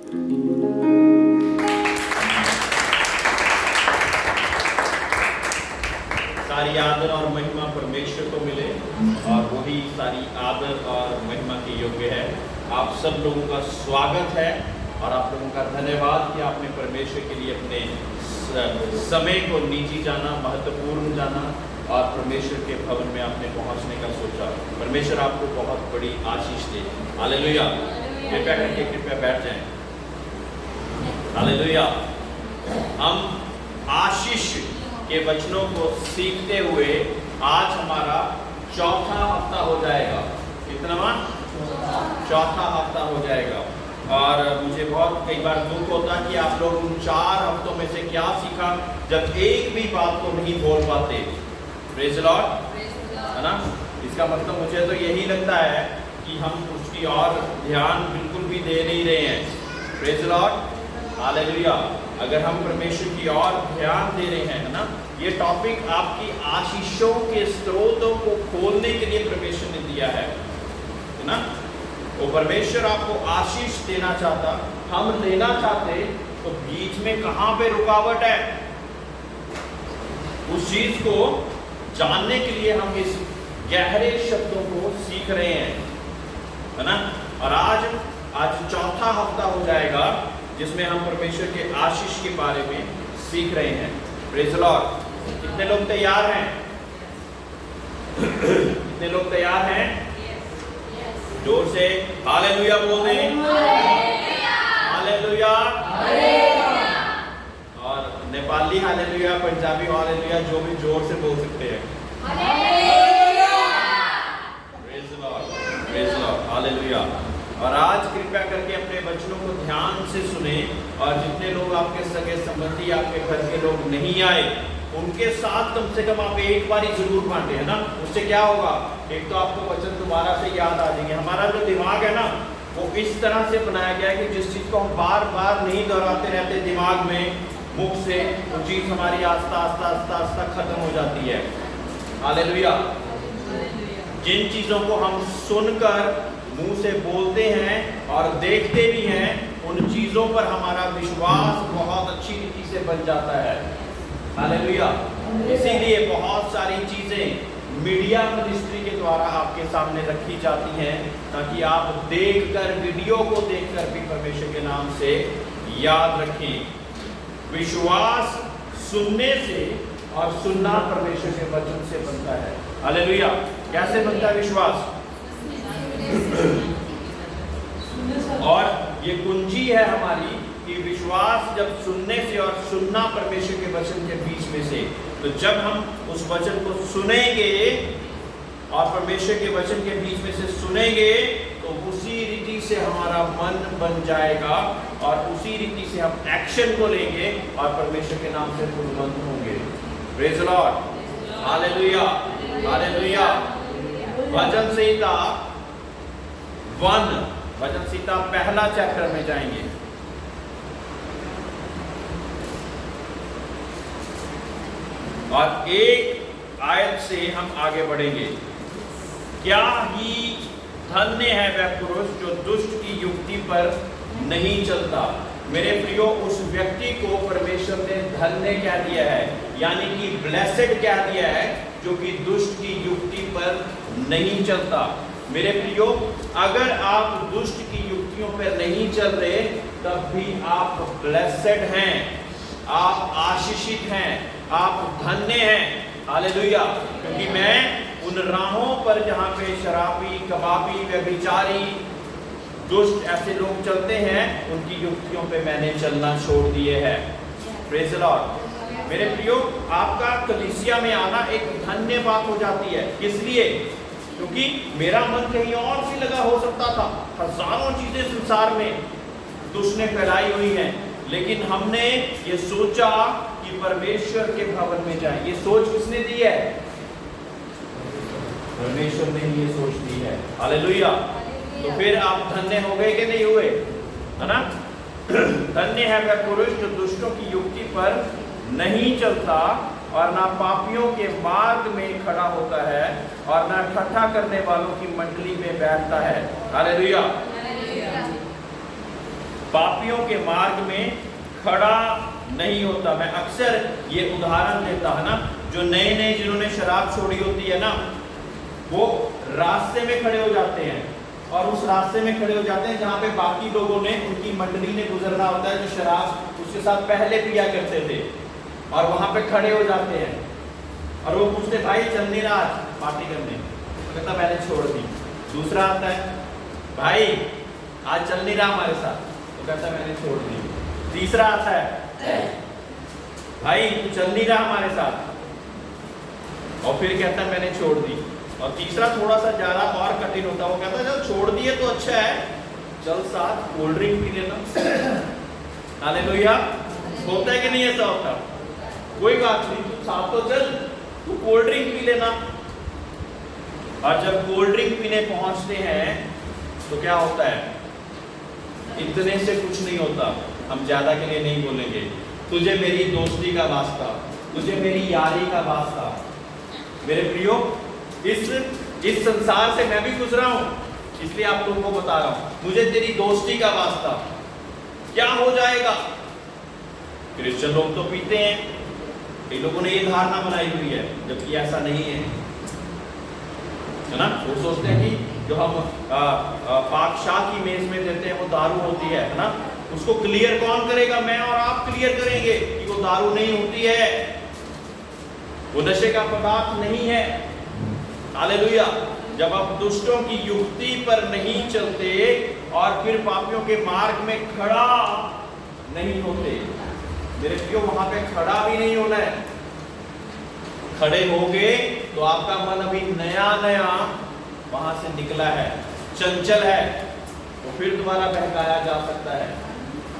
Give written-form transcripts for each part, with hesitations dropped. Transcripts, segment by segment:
सारी आदर और महिमा परमेश्वर को मिले और वही सारी आदर और महिमा के योग्य है। आप सब लोगों का स्वागत है और आप लोगों का धन्यवाद कि आपने परमेश्वर के लिए अपने समय को निजी जाना, महत्वपूर्ण जाना और परमेश्वर के भवन में आपने पहुंचने का सोचा। परमेश्वर आपको बहुत बड़ी आशीष दे। हालेलुया। कृपया बैठ जाएं। हालेलुया। हम आशीष के वचनों को सीखते हुए आज हमारा चौथा हफ्ता हो जाएगा। कितना? चौथा हफ्ता हो जाएगा। और मुझे बहुत कई बार दुख होता है कि आप लोग उन 4 हफ्तों में से क्या सीखा जब एक भी बात को नहीं बोल पाते। प्रेज़ द लॉर्ड, है ना? इसका मतलब मुझे तो यही लगता है कि हम उसकी और ध्यान बिल्कुल भी दे नहीं रहे हैं। Praise the Lord, hallelujah. अगर हम परमेश्वर की ओर ध्यान दे रहे हैं, है ना? ये टॉपिक आपकी आशीषों के स्रोतों को खोलने के लिए परमेश्वर ने दिया है ना? वो परमेश्वर आपको आशीष देना चाहता, हम लेना चाहते, तो बीच में कहां पे रुकावट है? उस चीज को जानने के लिए हम इस गहरे शब्दों को सीख रहे हैं, है ना? और आज चौथा हफ्ता हो जाएगा जिसमें हम परमेश्वर के आशीष के बारे में सीख रहे हैं। Praise the Lord. कितने लोग तैयार हैं? कितने लोग तैयार हैं? जोर से हालेलुया बोल दें। हालेलुया। और नेपाली हालेलुया, पंजाबी हालेलुया, जो भी जोर से बोल सकते हैं। Praise the Lord, praise the Lord, hallelujah. और आज कृपया करके अपने वचनों को ध्यान से सुने और जितने लोग आपके सगे संबंधी, आपके घर के लोग नहीं आए, उनके साथ कम से कम आप एक बार ही जरूर बांटे, है ना? उससे क्या होगा? एक तो आपको वचन दोबारा से याद आ जाएंगे। हमारा जो दिमाग है ना, वो इस तरह से बनाया गया है कि जिस चीज को हम बार बार नहीं दोहराते रहते दिमाग में, मुख से, वो चीज हमारी आस्ता आस्ता खत्म हो जाती है। हालेलुया। जिन चीजों को हम सुनकर मुंह से बोलते हैं और देखते भी हैं, उन चीजों पर हमारा विश्वास बहुत अच्छी रीति से बन जाता है। हालेलुया। इसीलिए बहुत सारी चीजें मीडिया मिनिस्ट्री के द्वारा आपके सामने रखी जाती हैं ताकि आप देखकर, वीडियो को देखकर भी परमेश्वर के नाम से याद रखें। विश्वास सुनने से और सुनना परमेश्वर के वचन से बनता है। हालेलुया। कैसे बनता है विश्वास? और ये कुंजी है हमारी कि विश्वास जब सुनने से और सुनना परमेश्वर के वचन के बीच में से, तो जब हम उस वचन को सुनेंगे और परमेश्वर के वचन के बीच में से सुनेंगे, तो उसी रीति से हमारा मन बन जाएगा और उसी रीति से हम एक्शन को लेंगे और परमेश्वर के नाम से गुणवंत होंगे। Praise the Lord, hallelujah, hallelujah. भजन संहिता 1, भजन संहिता पहला चैप्टर में जाएंगे। और एक आयत से हम आगे बढ़ेंगे। क्या ही धन्य है वह पुरुष जो दुष्ट की युक्ति पर नहीं चलता। मेरे प्रियो, उस व्यक्ति को परमेश्वर ने धन्य क्या दिया है, यानी कि ब्लेसेड क्या दिया है, जो कि दुष्ट की युक्ति पर नहीं चलता। मेरे प्रियो, अगर आप दुष्ट की युक्तियों पर नहीं चल रहे, तब भी आप ब्लेसेड हैं, आप आशीषित हैं, आप धन्य हैं। हालेलुया। क्योंकि मैं उन राहों पर जहाँ पे शराबी, कबाबी, व्यभिचारी, दुष्ट ऐसे लोग चलते हैं, उनकी युक्तियों पे मैंने चलना छोड़ दिए हैं। Praise the Lord. मेरे प्रियो, आपका कलीसिया में आना एक धन्य बात हो जाती है। किस लिए? क्योंकि मेरा मन कहीं और भी लगा हो सकता था। हजारों चीजें संसार में दुष्ट ने फैलाई हुई हैं, लेकिन हमने ये सोचा कि परमेश्वर के भवन में जाएं। ये सोच किसने दी है? परमेश्वर ने ये सोच दी है। हालेलुया। तो फिर आप धन्य हो गए कि नहीं हुए? है ना? धन्य है वह पुरुष जो दुष्टों की युक्ति पर नहीं चलता और ना पापियों के मार्ग में खड़ा होता है और ना ठट्ठा करने वालों की मंडली में बैठता है। हालेलुया। पापियों के मार्ग में खड़ा नहीं होता। मैं अक्सर ये उदाहरण देता है ना, जो नए नए जिन्होंने शराब छोड़ी होती है ना, वो रास्ते में खड़े हो जाते हैं, और उस रास्ते में खड़े हो जाते हैं जहाँ पे बाकी लोगों ने, उनकी मंडली ने गुजरना होता है, जो शराब उसके साथ पहले पिया करते थे, और वहां पे खड़े हो जाते हैं और वो पूछते भाई चल नहीं रहा आज पार्टी करने, तो कहता मैंने छोड़ दी। दूसरा आता है भाई आज चल नहीं रहा हमारे साथ, तो कहता मैंने छोड़ दी। तीसरा आता है भाई तू चल नहीं रहा हमारे साथ, और फिर कहता है मैंने छोड़ दी। और तीसरा थोड़ा सा ज्यादा और कठिन होता है, वो कहता है चल छोड़ दिए तो अच्छा है, चल साथ कोल्ड ड्रिंक पी लेना। हालेलुया। होता है कि नहीं ऐसा होता? कोई बात नहीं, तू साथ तो चल, तू कोल्ड ड्रिंक पी लेना। और जब कोल्ड ड्रिंक पीने पहुंचते हैं तो क्या होता है? इतने से कुछ नहीं होता, हम ज्यादा के लिए नहीं बोलेंगे, तुझे मेरी दोस्ती का वास्ता, तुझे मेरी यारी का वास्ता। मेरे प्रियो, इस संसार से मैं भी गुजरा हूं, इसलिए आप लोगों को बता रहा हूं, मुझे तेरी दोस्ती का वास्ता। क्या हो जाएगा? क्रिश्चियन लोग तो पीते हैं, कई लोगों ने ये धारणा बनाई हुई है, जबकि ऐसा नहीं है ना। वो सोचते हैं कि जो हम पाकशाह की मेज में देते हैं वो दारू होती है ना, उसको क्लियर कौन करेगा? मैं और आप क्लियर करेंगे कि वो दारू नहीं होती है, वो नशे का पदार्थ नहीं है। हालेलुया। जब आप दुष्टों की युक्ति पर नहीं चलते और फिर पापियों के मार्ग में खड़ा नहीं होते, मेरे प्रियो वहां पे खड़ा भी नहीं होना है। खड़े होगे तो आपका मन अभी नया नया वहां से निकला है, चंचल है, तो फिर दोबारा बहकाया जा सकता है।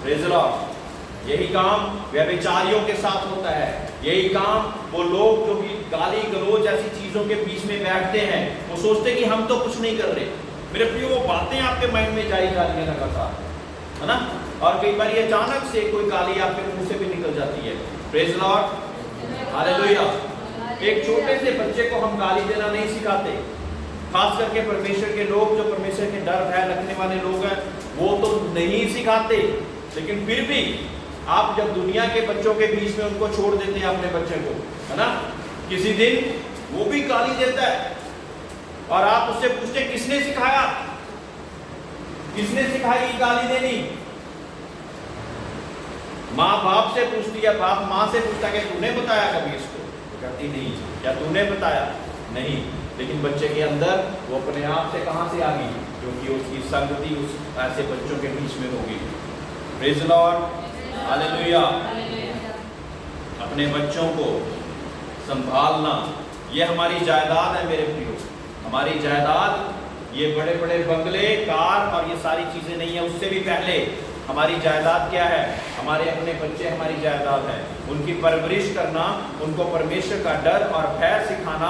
Praise the Lord. यही काम व्यभिचारियों के साथ होता है, यही काम वो लोग जो भी गाली गलौज ऐसी चीजों के बीच में बैठते हैं, वो सोचते कि हम तो कुछ नहीं कर रहे। मेरे प्रियो, वो बातें आपके माइंड में जारी जा रही है लगातार, है ना, और कई बार ये अचानक से कोई गाली आपके मुंह से भी निकल जाती है। Praise the Lord. हालेलुया। एक छोटे से बच्चे को हम गाली देना नहीं सिखाते, खास करके परमेश्वर के लोग, जो परमेश्वर के डर भय रखने वाले लोग हैं, वो तो नहीं सिखाते। लेकिन फिर भी आप जब दुनिया के बच्चों के बीच में उनको छोड़ देते हैं अपने बच्चे को, है ना, किसी दिन वो भी गाली देता है और आप उससे पूछते किसने सिखाया, किसने सिखाई गाली देनी? माँ बाप से पूछती है, बाप माँ से पूछता है तूने बताया कभी इसको? तो कहती नहीं। क्या तूने बताया? नहीं। लेकिन बच्चे के अंदर वो अपने आप से कहां से आ गई? क्योंकि उसकी संगति उस ऐसे बच्चों के बीच में होगी। Praise the Lord. हालेलुया। अपने बच्चों को संभालना ये हमारी जायदाद है मेरे प्रियो। हमारी जायदाद ये बड़े बड़े बंगले, कार और ये सारी चीजें नहीं है, उससे भी पहले हमारी जायदाद क्या है? हमारे अपने बच्चे हमारी जायदाद है। उनकी परवरिश करना, उनको परमेश्वर का डर और भय सिखाना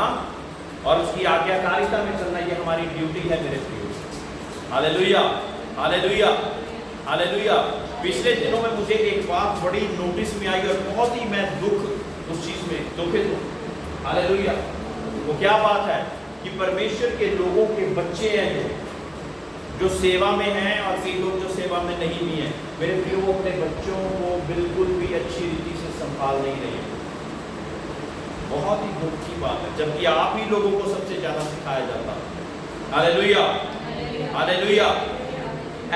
और उसकी आज्ञाकारिता में चलना, ये हमारी ड्यूटी है मेरे प्रियो। हालेलुया। हालेलुया। हालेलुया। पिछले दिनों में मुझे एक बात बड़ी नोटिस में आई और बहुत ही मैं दुख उस चीज में दुखित हूँ। हालेलुया। वो क्या बात है कि परमेश्वर के लोगों के बच्चे हैं जो सेवा में हैं और कई लोग जो सेवा में नहीं भी हैं, मेरे प्रियो, वो अपने बच्चों को बिल्कुल भी अच्छी रीति से संभाल नहीं रहे। बहुत ही दुख की बात है, जबकि आप ही लोगों को सबसे ज्यादा सिखाया जाता है। हालेलुया। हालेलुया।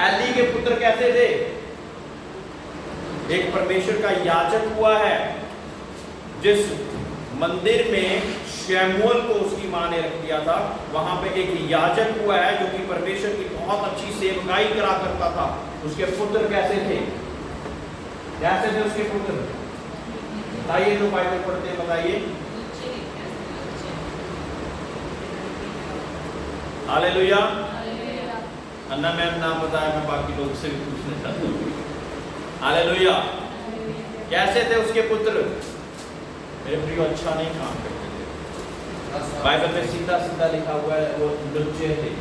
एली के पुत्र कैसे थे? एक परमेश्वर का याजक हुआ है, जिस मंदिर में शमूएल को उसकी मां ने रख दिया था, वहां पे एक याजक हुआ है जो कि परमेश्वर की बहुत अच्छी सेवकाई करा करता था। उसके पुत्र कैसे थे? कैसे थे उसके पुत्र? बताइए, जो बाइबल पढ़ते हैं बताइए। हालेलुया। अन्ना मैम नाम बताया, मैं बाकी लोग से भी पूछना चाहता हूँ। हालेलुया। कैसे थे उसके पुत्र? मेरे प्रियो, अच्छा नहीं काम करते थे। बाइबल में सीधा सीधा लिखा हुआ है वो लुच्चे थे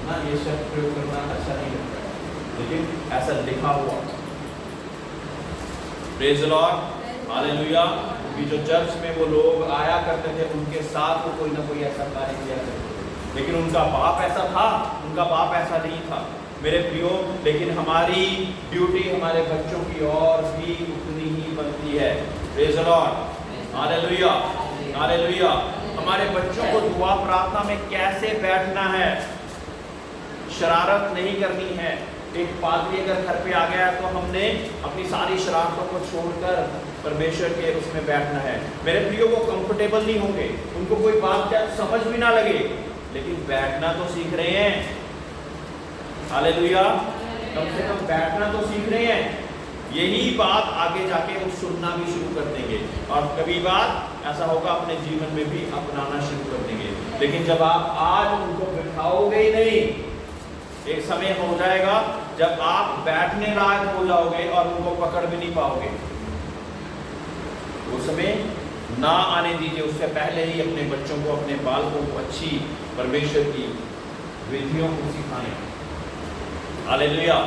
ना, ये शब्द प्रयोग करना अच्छा नहीं लगता है, लेकिन ऐसा लिखा हुआ। Praise the Lord. हालेलुया। कि जो चर्च में वो लोग आया करते थे, उनके साथ वो कोई ना कोई ऐसा कार्य किया करते थे, लेकिन उनका बाप ऐसा था, उनका बाप ऐसा नहीं था। मेरे प्रियो, लेकिन हमारी ड्यूटी हमारे बच्चों की और भी उतनी ही बनती है। Praise the Lord, hallelujah, hallelujah. हमारे बच्चों को दुआ प्रार्थना में कैसे बैठना है, शरारत नहीं करनी है। एक पादरी अगर घर पे आ गया तो हमने अपनी सारी शरारतों को छोड़कर परमेश्वर के उसमें बैठना है। मेरे प्रियो, वो कंफर्टेबल नहीं होंगे, उनको कोई बात समझ भी ना लगे, लेकिन बैठना तो सीख रहे हैं। हालेलुया, कम से कम बैठना तो सीख रहे हैं। यही बात आगे जाके वो सुनना भी शुरू कर देंगे, और कभी बात ऐसा होगा अपने जीवन में भी अपनाना शुरू कर देंगे। लेकिन जब आप आज उनको बिठाओगे ही नहीं, एक समय हो जाएगा जब आप बैठने लायक हो जाओगे और उनको पकड़ भी नहीं पाओगे। उस समय ना आने दीजिए, उससे पहले ही अपने बच्चों को, अपने बालकों को अच्छी परमेश्वर की विधियों को सिखाएं। हालेलुया।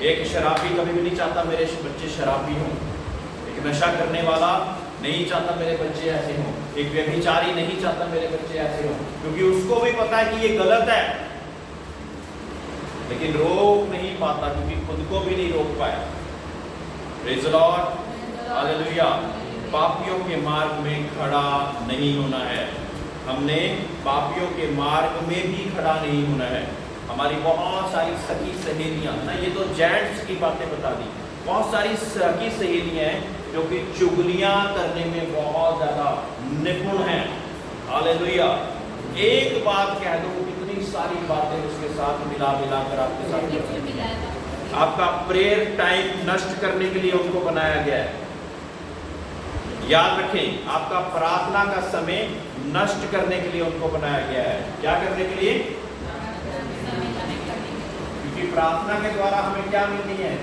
एक शराबी कभी भी नहीं चाहता मेरे बच्चे शराबी हों, एक नशा करने वाला नहीं चाहता मेरे बच्चे ऐसे हों, एक व्यभिचारी नहीं चाहता मेरे बच्चे ऐसे हों, क्योंकि उसको भी पता है कि ये गलत है, लेकिन रोक नहीं पाता क्योंकि खुद को भी नहीं रोक पाया। Praise the Lord, hallelujah. पापियों के मार्ग में खड़ा नहीं होना है, हमने पापियों के मार्ग में भी खड़ा नहीं होना है। हमारी बहुत सारी सखी सहेलियां ना, ये तो जेंट्स की बातें बता दी, बहुत सारी सखी सहेलियां हैं जो कि चुगलियां करने में बहुत ज्यादा निपुण हैं। हालेलुया। एक बात कह दो, कितनी सारी बातें उसके साथ मिला कर आपके साथ आपका प्रेयर टाइम नष्ट करने के लिए उनको बनाया गया है। याद रखें, आपका प्रार्थना का समय नष्ट करने के लिए उनको बनाया गया है। क्या करने के लिए? क्योंकि प्रार्थना के द्वारा हमें क्या मिलनी है?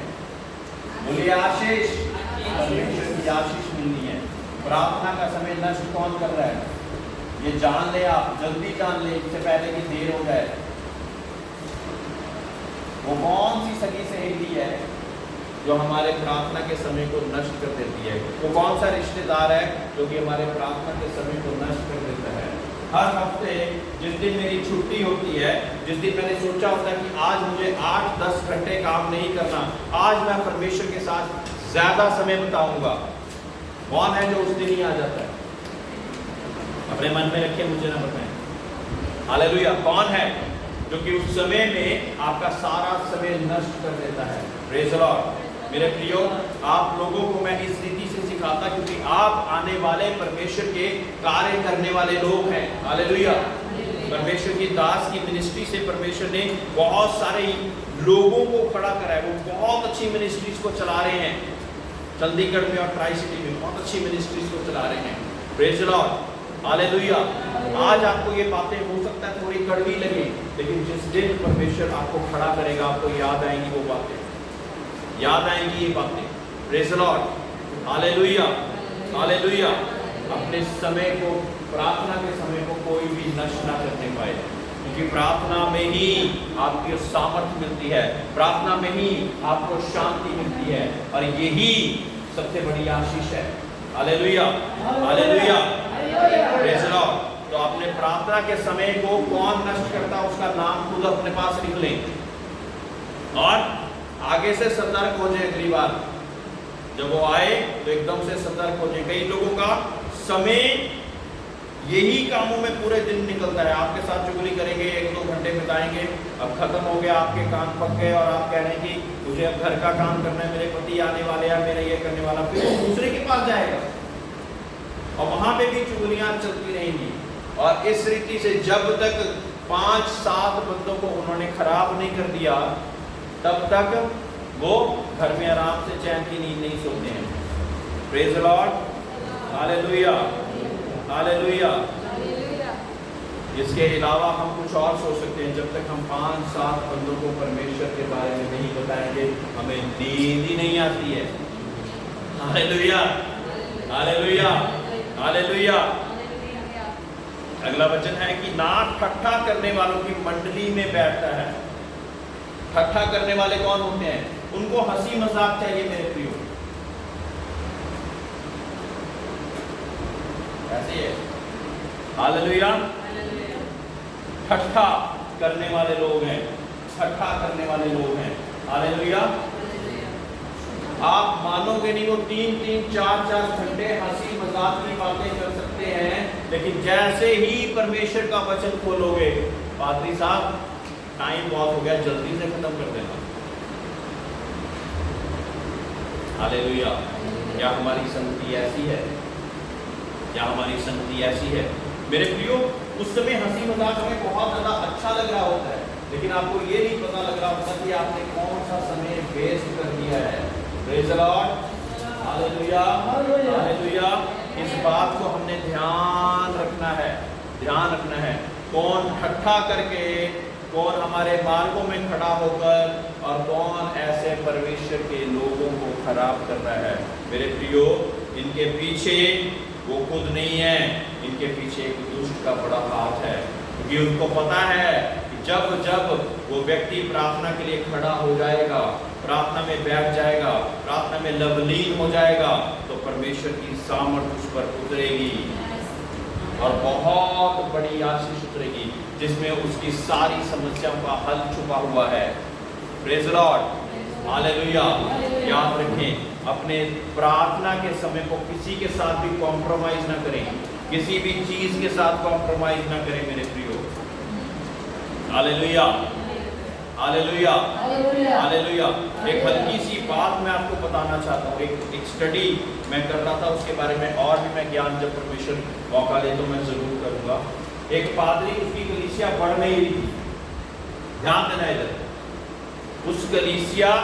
बोलिए आशीष, परमेश्वर की आशीष मिलनी है। प्रार्थना का समय नष्ट कौन कर रहा है? ये जान ले, आप जल्दी जान ले, इससे पहले कि देर हो जाए। वो कौन सी सगी सहेली है जो हमारे प्रार्थना के समय को नष्ट कर देती है? वो कौन सा रिश्तेदार है जो कि हमारे प्रार्थना के समय को नष्ट कर देता है? हर हफ्ते जिस दिन मेरी छुट्टी होती है, जिस दिन मैंने सोचा होता है कि आज मुझे 8-10 घंटे काम नहीं करना, आज मैं परमेश्वर के साथ ज्यादा समय बिताऊंगा, कौन है जो उस दिन ही आ जाता है? अपने मन में रखे, मुझे ना बताएं। हालेलुया। कौन है जो कि उस समय में आपका सारा समय नष्ट कर देता है? Praise the Lord. मेरे प्रियो, आप लोगों को मैं इस रीति से सिखाता क्योंकि आप आने वाले परमेश्वर के कार्य करने वाले लोग हैं। हालेलुया। परमेश्वर की दास की मिनिस्ट्री से परमेश्वर ने बहुत सारे लोगों को खड़ा करा है। वो बहुत अच्छी मिनिस्ट्रीज को चला रहे हैं, चंडीगढ़ में और ट्राई सिटी में बहुत अच्छी मिनिस्ट्रीज को चला रहे हैं। Praise the Lord, hallelujah. आज आपको ये बातें हो सकता है थोड़ी कड़वी लगे, लेकिन जिस दिन परमेश्वर आपको खड़ा करेगा, आपको याद आएंगी वो बातें, याद आएंगी ये बातें। Praise the Lord, hallelujah, hallelujah. अपने समय को, प्रार्थना के समय को कोई भी नष्ट ना करने पाए, क्योंकि प्रार्थना में ही आपकी सामर्थ्य मिलती है, प्रार्थना में ही आपको शांति मिलती है, और यही सबसे बड़ी आशीष है। Hallelujah, hallelujah, praise the Lord. तो अपने प्रार्थना के समय को कौन नष्ट करता है, उसका नाम खुद अपने पास लिख लें और आगे से सतर्क हो जाए। अगली बार जब वो आए तो एकदम से सतर्क हो जाए। कई लोगों का समय यही कामों में पूरे दिन निकलता है, आपके साथ चुगली करेंगे, 1-2 घंटे बिताएंगे, अब खत्म हो गया, आपके कान पक गए और आप कह रहे हैं कि मुझे अब घर का काम करना है, मेरे पति आने वाले हैं, मेरे ये करने वाला, फिर वो दूसरे के पास जाएगा और वहां पे भी चुगलियां चलती रहेंगी। और इस रीति से जब तक 5-7 बंदों को उन्होंने खराब नहीं कर दिया, तब तक वो घर में आराम से चैन की नींद नहीं सोते हैं। Praise the Lord, hallelujah, hallelujah. इसके अलावा हम कुछ और सोच सकते हैं। जब तक हम 5-7 बंदों को परमेश्वर के बारे में नहीं बताएंगे, हमें नींद ही नहीं आती है। Hallelujah, hallelujah, hallelujah. अगला वचन है कि ना ठट्ठा करने वालों की मंडली में बैठता है। ठट्ठा करने वाले कौन होते हैं? उनको हंसी मजाक चाहिए मेरे प्रियो, ऐसे है। हालेलुया। ठट्ठा करने वाले लोग हैं, ठट्ठा करने वाले लोग हैं। हालेलुया। आप मानोगे नहीं, वो 3-3, 4-4 घंटे हंसी मजाक की बातें कर सकते हैं, लेकिन जैसे ही परमेश्वर का वचन खोलोगे, पादरी साहब टाइम बहुत हो गया, जल्दी से खत्म कर देना। हालेलुया। क्या हमारी संगति ऐसी है? क्या हमारी संगति ऐसी है? मेरे प्रियो, उस समय हंसी मजाक हमें बहुत ज्यादा अच्छा लग रहा होता है, लेकिन आपको ये नहीं पता लग रहा होता कि आपने कौन सा समय वेस्ट कर दिया है। Praise the Lord. Hallelujah, hallelujah. इस बात को हमने ध्यान रखना है, ध्यान रखना है। कौन ठट्ठा करके, कौन हमारे मार्गों में खड़ा होकर, और कौन ऐसे परमेश्वर के लोगों को खराब कर रहा है। मेरे प्रियो, इनके पीछे वो खुद नहीं है, इनके पीछे एक दुष्ट का बड़ा हाथ है, क्योंकि उनको पता है कि जब जब वो व्यक्ति प्रार्थना के लिए खड़ा हो जाएगा, प्रार्थना में बैठ जाएगा, प्रार्थना में लवलीन हो जाएगा, तो परमेश्वर की सामर्थ उस पर उतरेगी और बहुत बड़ी आशीष उतरेगी, जिसमें उसकी सारी समस्याओं का हल छुपा हुआ है। Praise the Lord. हालेलुया। याद रखें, अपने प्रार्थना के समय को किसी के साथ भी कॉम्प्रोमाइज ना करें, किसी भी चीज के साथ कॉम्प्रोमाइज ना करें मेरे प्रियो। Hallelujah, hallelujah, hallelujah. एक हल्की सी बात मैं आपको बताना चाहता हूँ। एक स्टडी मैं कर रहा था, उसके बारे में और भी मैं ज्ञान जब परमेश्वर मौका दे तो मैं जरूर करूंगा। एक पादरी, उसकी कलीसिया बढ़ नहीं रही थी। ध्यान देना इधर, उस कलीसिया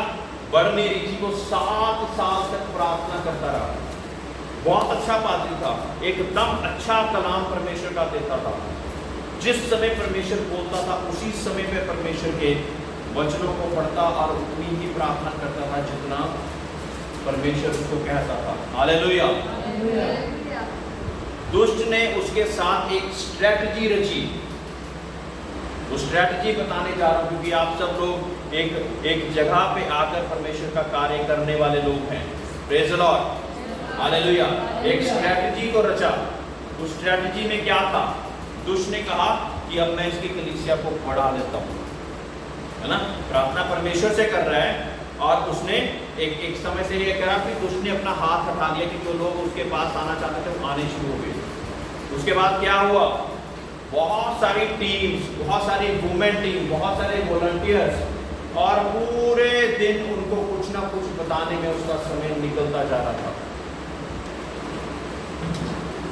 बढ़ नहीं रही थी। वो 7 साल तक प्रार्थना करता रहा। बहुत अच्छा पादरी था, एकदम अच्छा कलाम परमेश्वर का देता था। जिस समय परमेश्वर बोलता था, उसी समय पे परमेश्वर के वचनों को पढ़ता और उतनी ही प्रार्थना करता था जितना परमेश्वर उसको कहता था। हालेलुया। दुष्ट ने उसके साथ एक स्ट्रेटजी रची। वो स्ट्रेटजी बताने जा रहा हूं, क्योंकि आप सब लोग एक जगह पे आकर परमेश्वर का कार्य करने वाले लोग हैं। Praise the Lord. हालेलुया। एक स्ट्रेटजी को रचा। उस स्ट्रेटजी में क्या था? दुष्ट ने कहा कि अब मैं इसकी कलीसिया को बढ़ा देता हूं, है ना। प्रार्थना परमेश्वर से कर रहा है, और उसने एक समय से ये करा कि दुष्ट ने अपना हाथ हटा दिया कि जो लोग उसके पास आना चाहते थे वो आने शुरू हो गए। उसके बाद क्या हुआ? बहुत सारी टीम्स, बहुत सारी वुमेन टीम, बहुत सारे वॉलंटियर्स, और पूरे दिन उनको कुछ ना कुछ बताने में उसका समय निकलता जा रहा था।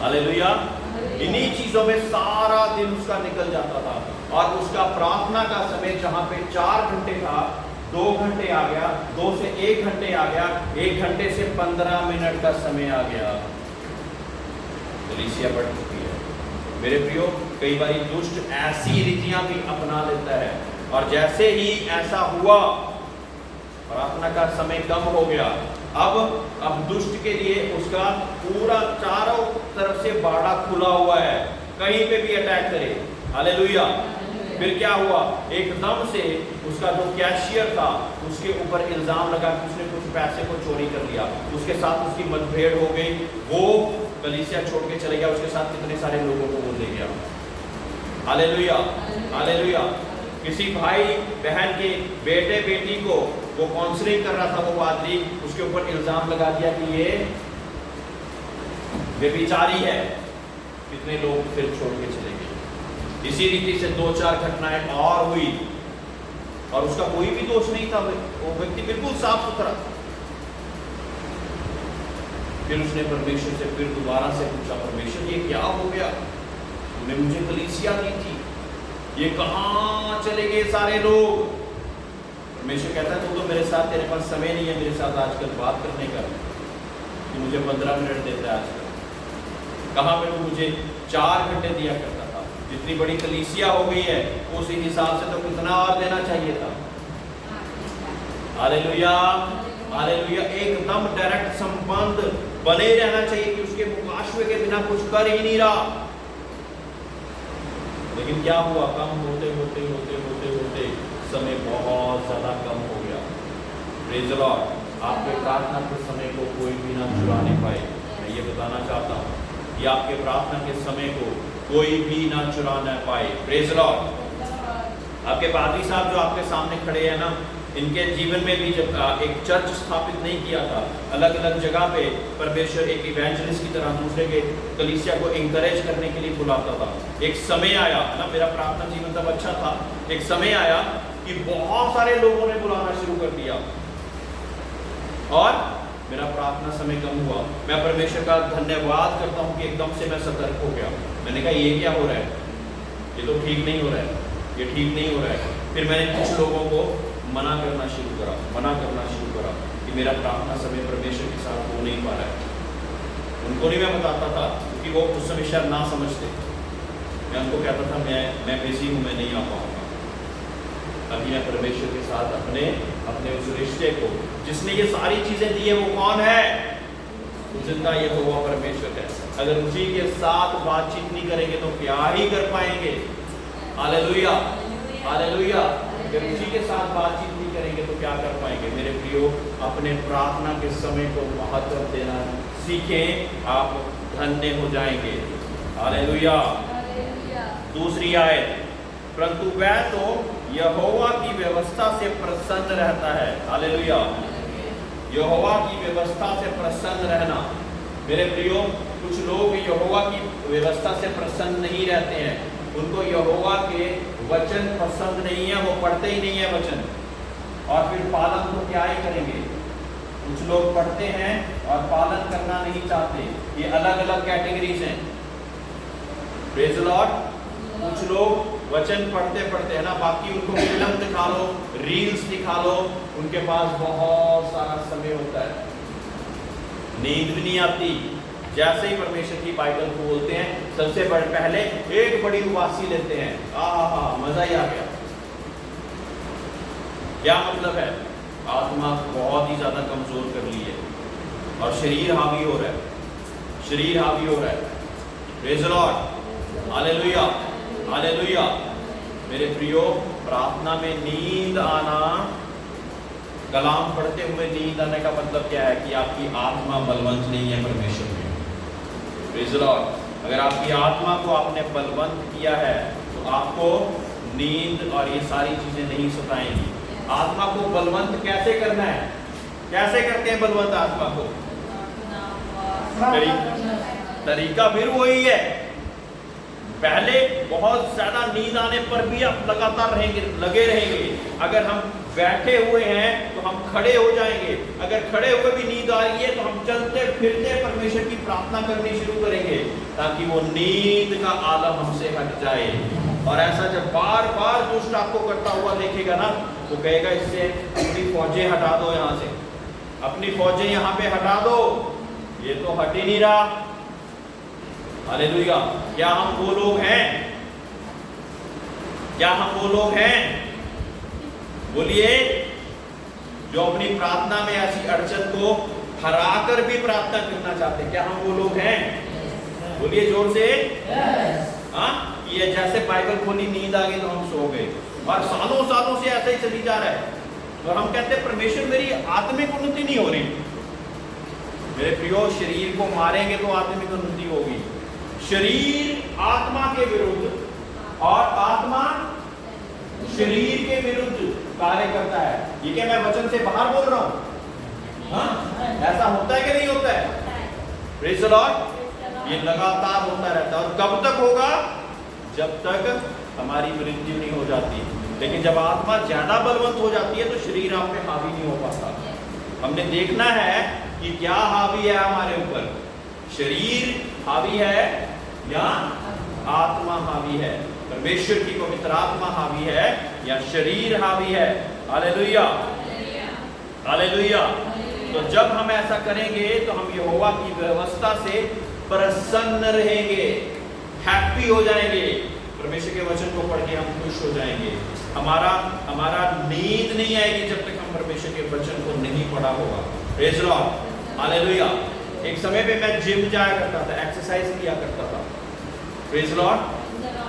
हालेलुया। इन्हीं चीजों में सारा दिन उसका निकल जाता था, और उसका प्रार्थना का समय जहां पे 4 घंटे था, 2 घंटे आ गया, 2 से 1 घंटे आ गया, 1 घंटे से 15 मिनट का समय आ गया। कलीसिया बढ़ चुकी है। मेरे प्रियो, कई बार दुष्ट ऐसी रीतियां भी अपना लेता है, और जैसे ही ऐसा हुआ, प्रार्थना का समय कम हो गया, अब दुष्ट के लिए उसका पूरा चारों तरफ से बाड़ा खुला हुआ है, कहीं पे भी अटैक करे। हालेलुया। फिर क्या हुआ? एकदम से उसका जो कैशियर था, उसके ऊपर इल्जाम लगा कि उसने कुछ पैसे को चोरी कर लिया। उसके साथ उसकी मतभेड़ हो गई, वो कलीसिया छोड़ के चले गया, उसके साथ कितने सारे लोगों को वो ले गया। Hallelujah, hallelujah. किसी भाई बहन के बेटे बेटी को वो काउंसलिंग कर रहा था, वो पादरी, उसके ऊपर इल्जाम लगा दिया कि ये व्यभिचारी है। कितने लोग फिर छोड़ के चले गए। इसी रीति से 2-4 घटनाएं और हुई, और उसका कोई भी दोष नहीं था, वो व्यक्ति बिल्कुल साफ सुथरा। फिर उसने परमेश्वर से फिर दोबारा से पूछा, परमेश्वर ये क्या हो गया? तुमने मुझे कलीसिया दी थी, ये कहाँ चले गए सारे लोग? परमेश्वर कहता है, तू तो मेरे साथ, तेरे पास समय नहीं है मेरे साथ आजकल बात करने का, तू मुझे 15 मिनट देता है आजकल। कहाँ पे तू मुझे 4 घंटे दिया करता था। जितनी बड़ी कलीसिया हो गई है, उस हिसाब से तो कितना और देना चाहिए था। Hallelujah, hallelujah. एकदम डायरेक्ट संबंध बने रहना चाहिए कि उसके मुकाशवे के बिना कुछ कर ही नहीं रहा। लेकिन क्या हुआ? कम होते होते होते होते होते समय बहुत ज्यादा कम हो गया। Praise the Lord. आपके प्रार्थना के समय को कोई भी ना चुरा नहीं पाए। मैं ये बताना चाहता हूँ कि आपके प्रार्थना के समय को कोई भी ना चुरा न पाए। Praise the Lord. आपके पादरी साहब जो आपके सामने खड़े हैं ना, इनके जीवन में भी जब एक चर्च स्थापित नहीं किया था, अलग अलग जगह पे परमेश्वर एक इवेंजलिस्ट की तरह दूसरे के कलीसिया को इंकरेज करने के लिए बुलाता था। एक समय आया ना, मेरा प्रार्थना जीवन तब अच्छा था, एक समय आया कि बहुत सारे लोगों ने बुलाना शुरू कर दिया और मेरा प्रार्थना समय कम हुआ। मैं परमेश्वर का धन्यवाद करता हूँ कि एकदम से मैं सतर्क हो गया। मैंने कहा ये क्या हो रहा है, ये तो ठीक नहीं हो रहा है, ये ठीक नहीं हो रहा है। फिर मैंने कुछ लोगों को मना करना शुरू करा कि मेरा प्रार्थना समय परमेश्वर के साथ हो नहीं पा रहा है। उनको नहीं मैं बताता था क्योंकि वो उस समय शायद ना समझते। मैं उनको कहता था मैं बिजी हूँ, मैं नहीं आ पाऊँगा। अभी मैं परमेश्वर के साथ अपने उस रिश्ते को, जिसने ये सारी चीज़ें दी है, वो कौन है? जिंदा यहोवा परमेश्वर है। अगर उसी के साथ बातचीत नहीं करेंगे तो क्या ही कर पाएंगे? Hallelujah, hallelujah. अगर उसी के साथ बातचीत नहीं करेंगे तो क्या कर पाएंगे? मेरे प्रियो, अपने प्रार्थना के समय को महत्व देना सीखें, आप धन्य हो जाएंगे। हालेलुया। दूसरी आयत, परंतु वह तो यहोवा की व्यवस्था से प्रसन्न रहता है। हालेलुया। यहोवा की व्यवस्था से प्रसन्न रहना। मेरे प्रियो, कुछ लोग यहोवा की व्यवस्था से प्रसन्न नहीं रहते हैं, उनको यहोवा के वचन पसंद नहीं है, वो पढ़ते ही नहीं है वचन, और फिर पालन तो क्या ही करेंगे। कुछ लोग पढ़ते हैं और पालन करना नहीं चाहते। ये अलग अलग कैटेगरीज हैं। Praise the Lord. कुछ लोग वचन पढ़ते है ना, बाकी उनको फिल्म दिखा लो, रील्स दिखा लो, उनके पास बहुत सारा समय होता है, नींद भी नहीं आती। जैसे ही परमेश्वर की बाइबल को बोलते हैं, सबसे पहले एक बड़ी उबासी लेते हैं, आहा मजा ही आ गया। क्या मतलब है? आत्मा बहुत ही ज्यादा कमजोर कर ली है और शरीर हावी हो रहा है, शरीर हावी हो रहा है। Praise the Lord, hallelujah, hallelujah. मेरे प्रियो, प्रार्थना में नींद आना, कलाम पढ़ते हुए नींद आने का मतलब क्या है? कि आपकी आत्मा बलवंत नहीं है परमेश्वर में। Praise the Lord. अगर आपकी आत्मा को आपने बलवंत किया है तो आपको नींद और ये सारी चीजें नहीं सताएंगी। आत्मा को बलवंत कैसे करना है? कैसे करते हैं बलवंत आत्मा को? तरीका फिर वही है। पहले बहुत ज्यादा नींद आने पर भी आप लगातार लगे रहेंगे। अगर हम बैठे हुए हैं तो हम खड़े हो जाएंगे। अगर खड़े हुए भी नींद आ रही है तो हम चलते फिरते परमेश्वर की प्रार्थना करनी शुरू करेंगे, ताकि वो नींद का आलम हमसे हट जाए। और ऐसा जब बार बार दुष्ट आपको करता हुआ देखेगा ना, तो कहेगा इससे अपनी फौजें हटा दो, यहाँ से अपनी फौजें यहाँ पे हटा दो, ये तो हट ही नहीं रहा। हालेलुया। क्या हम वो लोग हैं? क्या हम वो लोग हैं? बोलिए, जो अपनी प्रार्थना में ऐसी अड़चन को हरा कर भी प्रार्थना करना चाहते हैं। क्या हम वो लोग हैं? बोलिए जोर से। हाँ, ये जैसे बाइबल खोली, नींद आ गई तो हम सो गए, और सालों सालों से ऐसा ही चली जा रहा है। और हम कहते हैं परमेश्वर मेरी आत्मिक उन्नति नहीं हो रही। मेरे प्रियो, शरीर को मारेंगे तो आत्मिक उन्नति होगी। शरीर आत्मा के विरुद्ध और आत्मा शरीर के विरुद्ध कार्य करता है। ये क्या मैं वचन से बाहर बोल रहा हूँ? हाँ, ऐसा होता है कि नहीं होता है? Praise the Lord. ये लगातार होता रहता है। और कब तक होगा? जब तक हमारी मृत्यु नहीं हो जाती। लेकिन जब आत्मा ज्यादा बलवंत हो जाती है तो शरीर आप पे हावी नहीं हो पाता। हमने देखना है कि क्या हावी है हमारे ऊपर, शरीर हावी है या आत्मा हावी है, परमेश्वर की पवित्र आत्मा हावी है या शरीर हावी है। Hallelujah, hallelujah. तो जब हम ऐसा करेंगे तो हम यहोवा की व्यवस्था से प्रसन्न रहेंगे, हैप्पी हो जाएंगे। परमेश्वर के वचन को पढ़ के हम खुश हो जाएंगे। हमारा नींद नहीं आएगी जब तक हम परमेश्वर के वचन को नहीं पढ़ा होगा। Praise the Lord, hallelujah. एक समय पे मैं जिम जाया करता था, एक्सरसाइज किया करता था। Praise the Lord.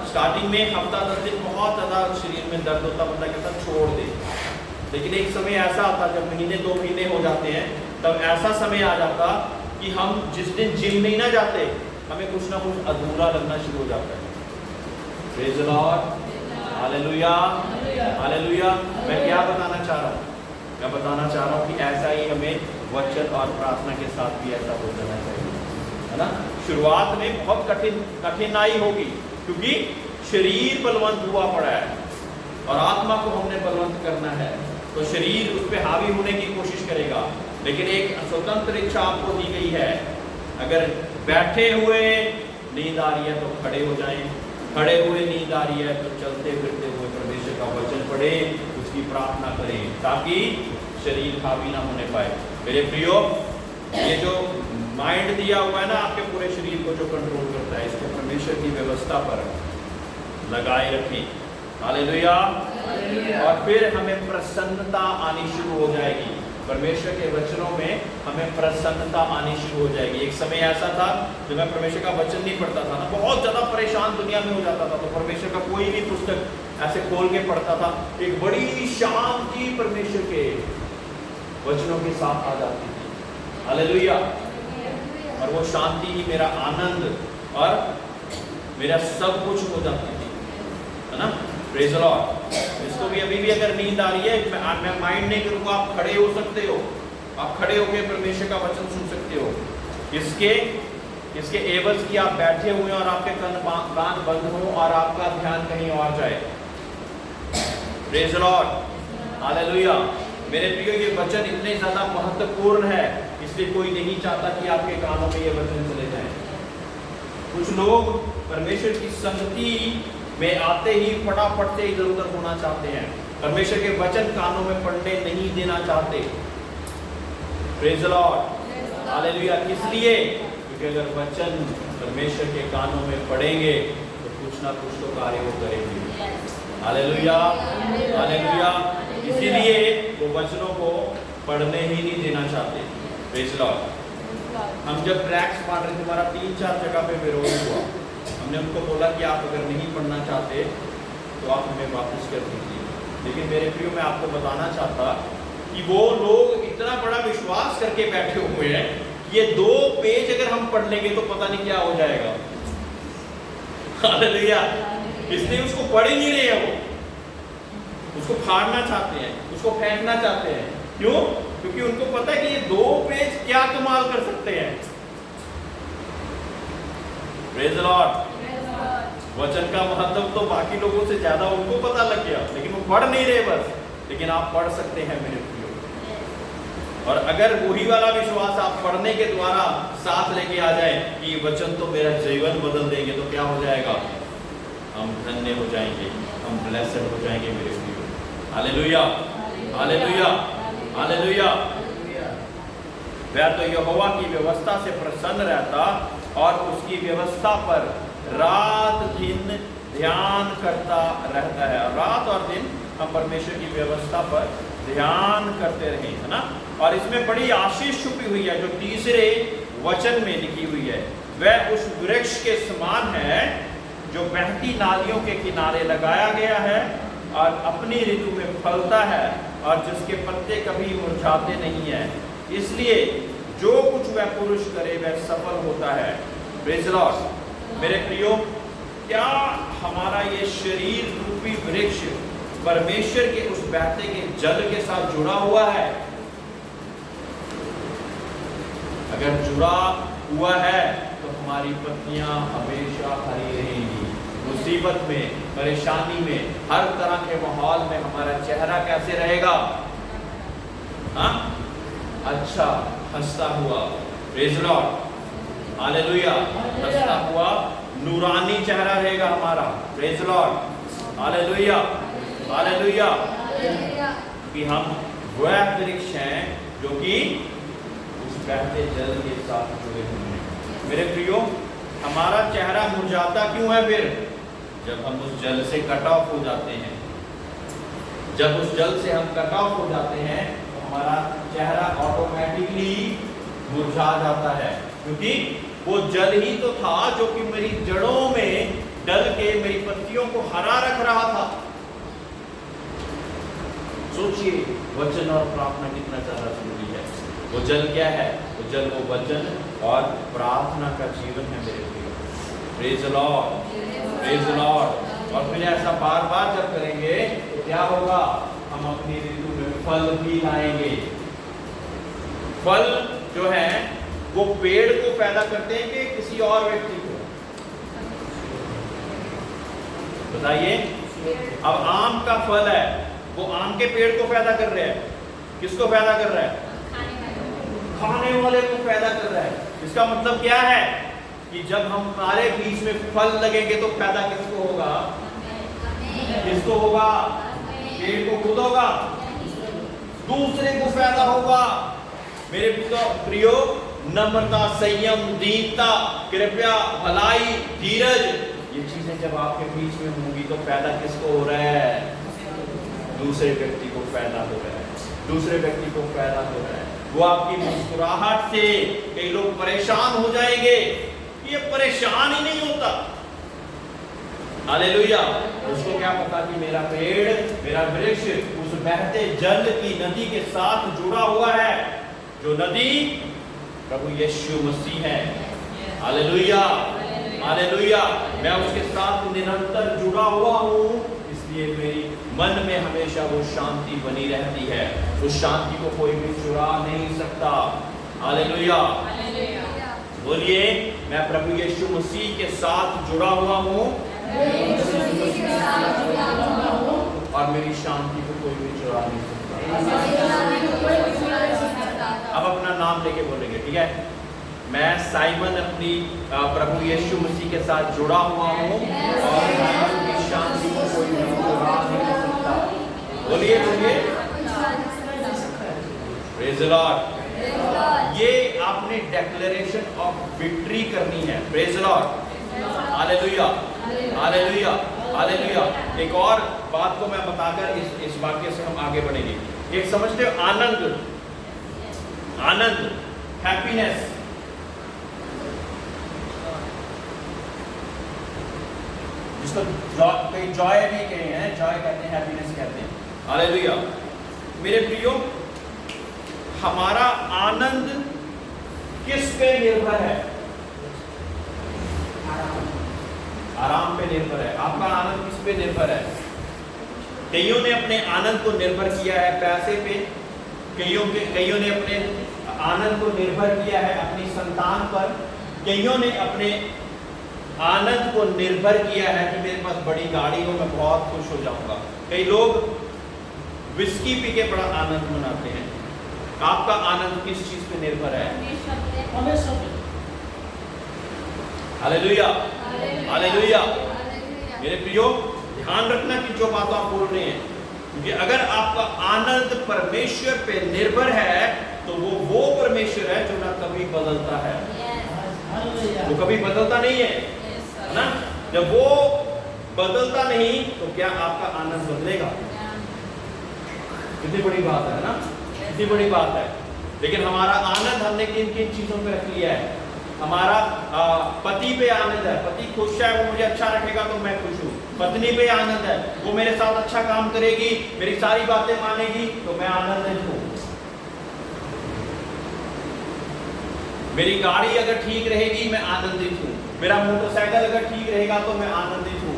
स्टार्टिंग में हफ्ता 10 दिन बहुत ज़्यादा शरीर में दर्द होता, बंदा कहता छोड़ दे। लेकिन एक समय ऐसा आता, जब महीने 2 महीने हो जाते हैं, तब ऐसा समय आ जाता कि हम जिस दिन जिम नहीं ना जाते, हमें कुछ ना कुछ अधूरा लगना शुरू हो जाता है। Praise the Lord, hallelujah. Hallelujah. मैं क्या बताना चाह रहा हूँ? मैं बताना चाह रहा हूँ कि ऐसा ही हमें वचन और प्रार्थना के साथ भी ऐसा हो जाना चाहिए, है ना। शुरुआत में बहुत कठिनाई होगी, क्योंकि शरीर बलवंत हुआ पड़ा है और आत्मा को हमने बलवंत करना है, तो शरीर उस पर हावी होने की कोशिश करेगा। लेकिन एक स्वतंत्र इच्छा आपको दी गई है। अगर बैठे हुए नींद आ रही है तो खड़े हो जाएं, खड़े हुए नींद आ रही है तो चलते फिरते हुए परमेश्वर का वचन पढ़ें, उसकी प्रार्थना करें, ताकि शरीर हावी ना होने पाए। मेरे प्रियो, ये जो माइंड दिया हुआ है ना आपके पूरे शरीर को जो कंट्रोल करता है, इसको परमेश्वर की व्यवस्था पर लगाए रखें। हालेलुया। और फिर हमें प्रसन्नता आनी शुरू हो जाएगी। परमेश्वर के वचनों में हमें प्रसन्नता आनी शुरू हो जाएगी। एक समय ऐसा था जब मैं परमेश्वर का वचन नहीं पढ़ता था ना, बहुत ज्यादा परेशान दुनिया में हो जाता था, तो परमेश्वर का कोई भी पुस्तक ऐसे खोल के पढ़ता था, एक बड़ी शांति परमेश्वर के वचनों के साथ आ जाती थी। हालेलुया। और वो शांति ही मेरा आनंद और मेरा सब कुछ हो जाती थी, है ना। Praise the Lord. इसको भी अभी भी अगर नींद आ रही है, मैं माइंड नहीं करूंगा, आप खड़े हो सकते हो, आप खड़े होकर परमेश्वर का वचन सुन सकते हो। इसके एवज की आप बैठे हुए और आपके कान बंद हो और आपका ध्यान कहीं और जाए। Praise the Lord. हालेलुया। मेरे प्रियो, ये वचन इतने ज्यादा महत्वपूर्ण है, इसलिए कोई नहीं चाहता कि आपके कानों में ये वचन चले जाए। कुछ लोग परमेश्वर की संगति में आते ही फटाफट से इधर उधर होना चाहते हैं, परमेश्वर के वचन कानों में पढ़ने नहीं देना चाहते। Praise the Lord. हालेलुया। किस लिए? क्योंकि अगर वचन परमेश्वर के कानों में पढ़ेंगे तो कुछ ना कुछ तो कार्य वो करेंगे। हालेलुया। हालेलुया। इसीलिए वो वचनों को पढ़ने ही नहीं देना चाहते। Praise the Lord. हम जब ट्रैक्स बांट रहे थे, हमारा 3-4 जगह पे विरोध हुआ। हमने उनको बोला कि आप अगर नहीं पढ़ना चाहते तो आप हमें वापस कर दीजिए। लेकिन मेरे प्रियो, मैं आपको बताना चाहता कि वो लोग इतना बड़ा विश्वास करके बैठे हुए हैं, ये 2 पेज अगर हम पढ़ लेंगे तो पता नहीं क्या हो जाएगा। हालेलुया। इसलिए उसको पढ़ ही नहीं रहे हैं, वो उसको फाड़ना चाहते हैं, उसको फेंकना चाहते हैं। क्यों? क्योंकि उनको पता है कि ये 2 पेज क्या कमाल कर सकते हैं। Praise the Lord. वचन का महत्व तो बाकी लोगों से ज्यादा उनको पता लग गया, लेकिन वो पढ़ नहीं रहे बस। लेकिन आप पढ़ सकते हैं मेरे प्रियो, और अगर वही वाला विश्वास आप पढ़ने के द्वारा साथ लेके आ जाए कि वचन तो मेरा जीवन बदल देंगे, तो क्या हो जाएगा? हम धन्य हो जाएंगे, हम ब्लेस्ड हो जाएंगे मेरे प्रियो। हालेलुया। हालेलुया। हालेलुया। वह तो यहोवा की व्यवस्था से प्रसन्न रहता और उसकी व्यवस्था पर रात दिन ध्यान करता रहता है। रात और दिन हम परमेश्वर की व्यवस्था पर ध्यान करते रहे, है ना। और इसमें बड़ी आशीष छुपी हुई है जो तीसरे वचन में लिखी हुई है। वह उस वृक्ष के समान है जो बहती नालियों के किनारे लगाया गया है और अपनी ऋतु में फलता है और जिसके पत्ते कभी मुरझाते नहीं है। इसलिए जो कुछ वह पुरुष करे वह सफल होता है। Praise the Lord. मेरे प्रियो, क्या हमारा ये शरीर रूपी वृक्ष परमेश्वर के उस बहते के जल के साथ जुड़ा हुआ है? अगर जुड़ा हुआ है तो हमारी पत्तियां हमेशा हरी रहेंगी। मुसीबत में, परेशानी में, हर तरह के माहौल में हमारा चेहरा कैसे रहेगा? हाँ, अच्छा, हंसता हुआ। Praise the Lord. हालेलुया। हंसता हुआ नूरानी चेहरा रहेगा हमारा। Praise the Lord. Hallelujah. Hallelujah. कि हम वह वृक्ष हैं जो कि उस बहते जल के साथ जुड़े हुए हैं। मेरे प्रियो, हमारा चेहरा मुरझाता क्यों है फिर? जब हम उस जल से कट ऑफ हो जाते हैं। जब उस जल से हम कट ऑफ हो जाते हैं तो हमारा चेहरा ऑटोमेटिकली मुरझा जाता है, क्योंकि वो जल ही तो था जो कि मेरी जड़ों में डल के मेरी पत्तियों को हरा रख रहा था। सोचिए, वचन और प्रार्थना कितना ज्यादा जरूरी है। वो जल क्या है? वो जल, वो वचन और प्रार्थना का जीवन है मेरे प्रिय। Praise the Lord. Praise the Lord. और फिर ऐसा बार बार जब करेंगे तो क्या होगा? हम अपनी ऋतु में फल भी लाएंगे। फल जो है वो पेड़ को पैदा करते हैं कि किसी और व्यक्ति को? बताइए। अब आम का फल है, वो आम के पेड़ को पैदा कर रहे हैं। किसको पैदा कर रहा है? खाने वाले को पैदा कर रहा है। इसका मतलब क्या है कि जब हमारे बीच में फल लगेंगे तो पैदा किसको होगा? किसको होगा? पेड़ को खुद होगा, दूसरे को पैदा होगा। मेरे प्रियो, नम्रता, संयम, दीनता, कृपया, भलाई, धीरज, ये चीजें जब आपके बीच में होंगी तो पैदा किसको हो रहा है? दूसरे व्यक्ति को पैदा हो रहा है। दूसरे व्यक्ति को पैदा हो रहा है। वो आपकी मुस्कुराहट से कई लोग परेशान हो जाएंगे, ये परेशान ही नहीं होता। हालेलुया। उसको क्या पता कि मेरा पेड़, मेरा वृक्ष उस बहते जल की नदी के साथ जुड़ा हुआ है, जो नदी प्रभु यीशु मसीह है। Hallelujah, hallelujah. मैं उसके साथ निरंतर जुड़ा हुआ हूँ, इसलिए मेरी मन में हमेशा वो शांति बनी रहती है। उस शांति को कोई भी चुरा नहीं सकता। हालेलुया, बोलिए, मैं प्रभु यीशु मसीह के साथ जुड़ा हुआ हूँ और मेरी शांति को कोई भी चुरा नहीं सकता। अब अपना नाम लेके बोलेंगे, ठीक है? मैं साइमन अपनी प्रभु यीशु मसीह के साथ जुड़ा हुआ हूँ और मेरी शांति को कोई भी चुरा नहीं सकता। बोलिए, बोलिए, प्रेज़ द लॉर्ड। ये आपने डेक्लेरेशन ऑफ विक्ट्री करनी है। Praise the Lord, hallelujah, hallelujah, hallelujah. एक और बात को मैं बताकर इस वाक्य से हम आगे बढ़ेंगे। एक समझते हो, आनंद, आनंद, हैप्पीनेस। जिसको कई जॉय भी कहे हैं, जॉय कहते हैं, हैप्पीनेस कहते हैं। हालेलुया। मेरे प्रियो, हमारा आनंद किस पे निर्भर है? आराम पे निर्भर है। आपका आनंद किस पे निर्भर है? कईयों ने अपने आनंद को निर्भर किया है पैसे पे, कईयों ने अपने आनंद को निर्भर किया है अपनी संतान पर, कईयों ने अपने आनंद को निर्भर किया है कि मेरे पास बड़ी गाड़ी हो, मैं बहुत खुश हो जाऊंगा। कई लोग विस्की पी के बड़ा आनंद मनाते हैं। आपका आनंद किस चीज पे निर्भर है? Hallelujah, hallelujah. मेरे प्रियो, ध्यान रखना कि जो बात आप बोल रहे हैं, क्योंकि अगर आपका आनंद परमेश्वर पे निर्भर है तो वो परमेश्वर है जो ना कभी बदलता है। वो कभी बदलता नहीं है ना। जब वो बदलता नहीं तो क्या आपका आनंद बदलेगा? कितनी बड़ी बात है ना, कितनी बड़ी बात है। लेकिन हमारा आनंद हमने किन किन चीजों पे रख लिया है? हमारा पति पे आनंद है, पति खुश है, वो मुझे अच्छा रखेगा तो मैं खुश हूँ। पत्नी पे आनंद है, वो मेरे साथ अच्छा काम करेगी, मेरी सारी बातें मानेगी तो मैं आनंदित हूँ। मेरी गाड़ी अगर ठीक रहेगी मैं आनंदित हूँ, मेरा मोटरसाइकिल अगर ठीक रहेगा तो मैं आनंदित हूँ।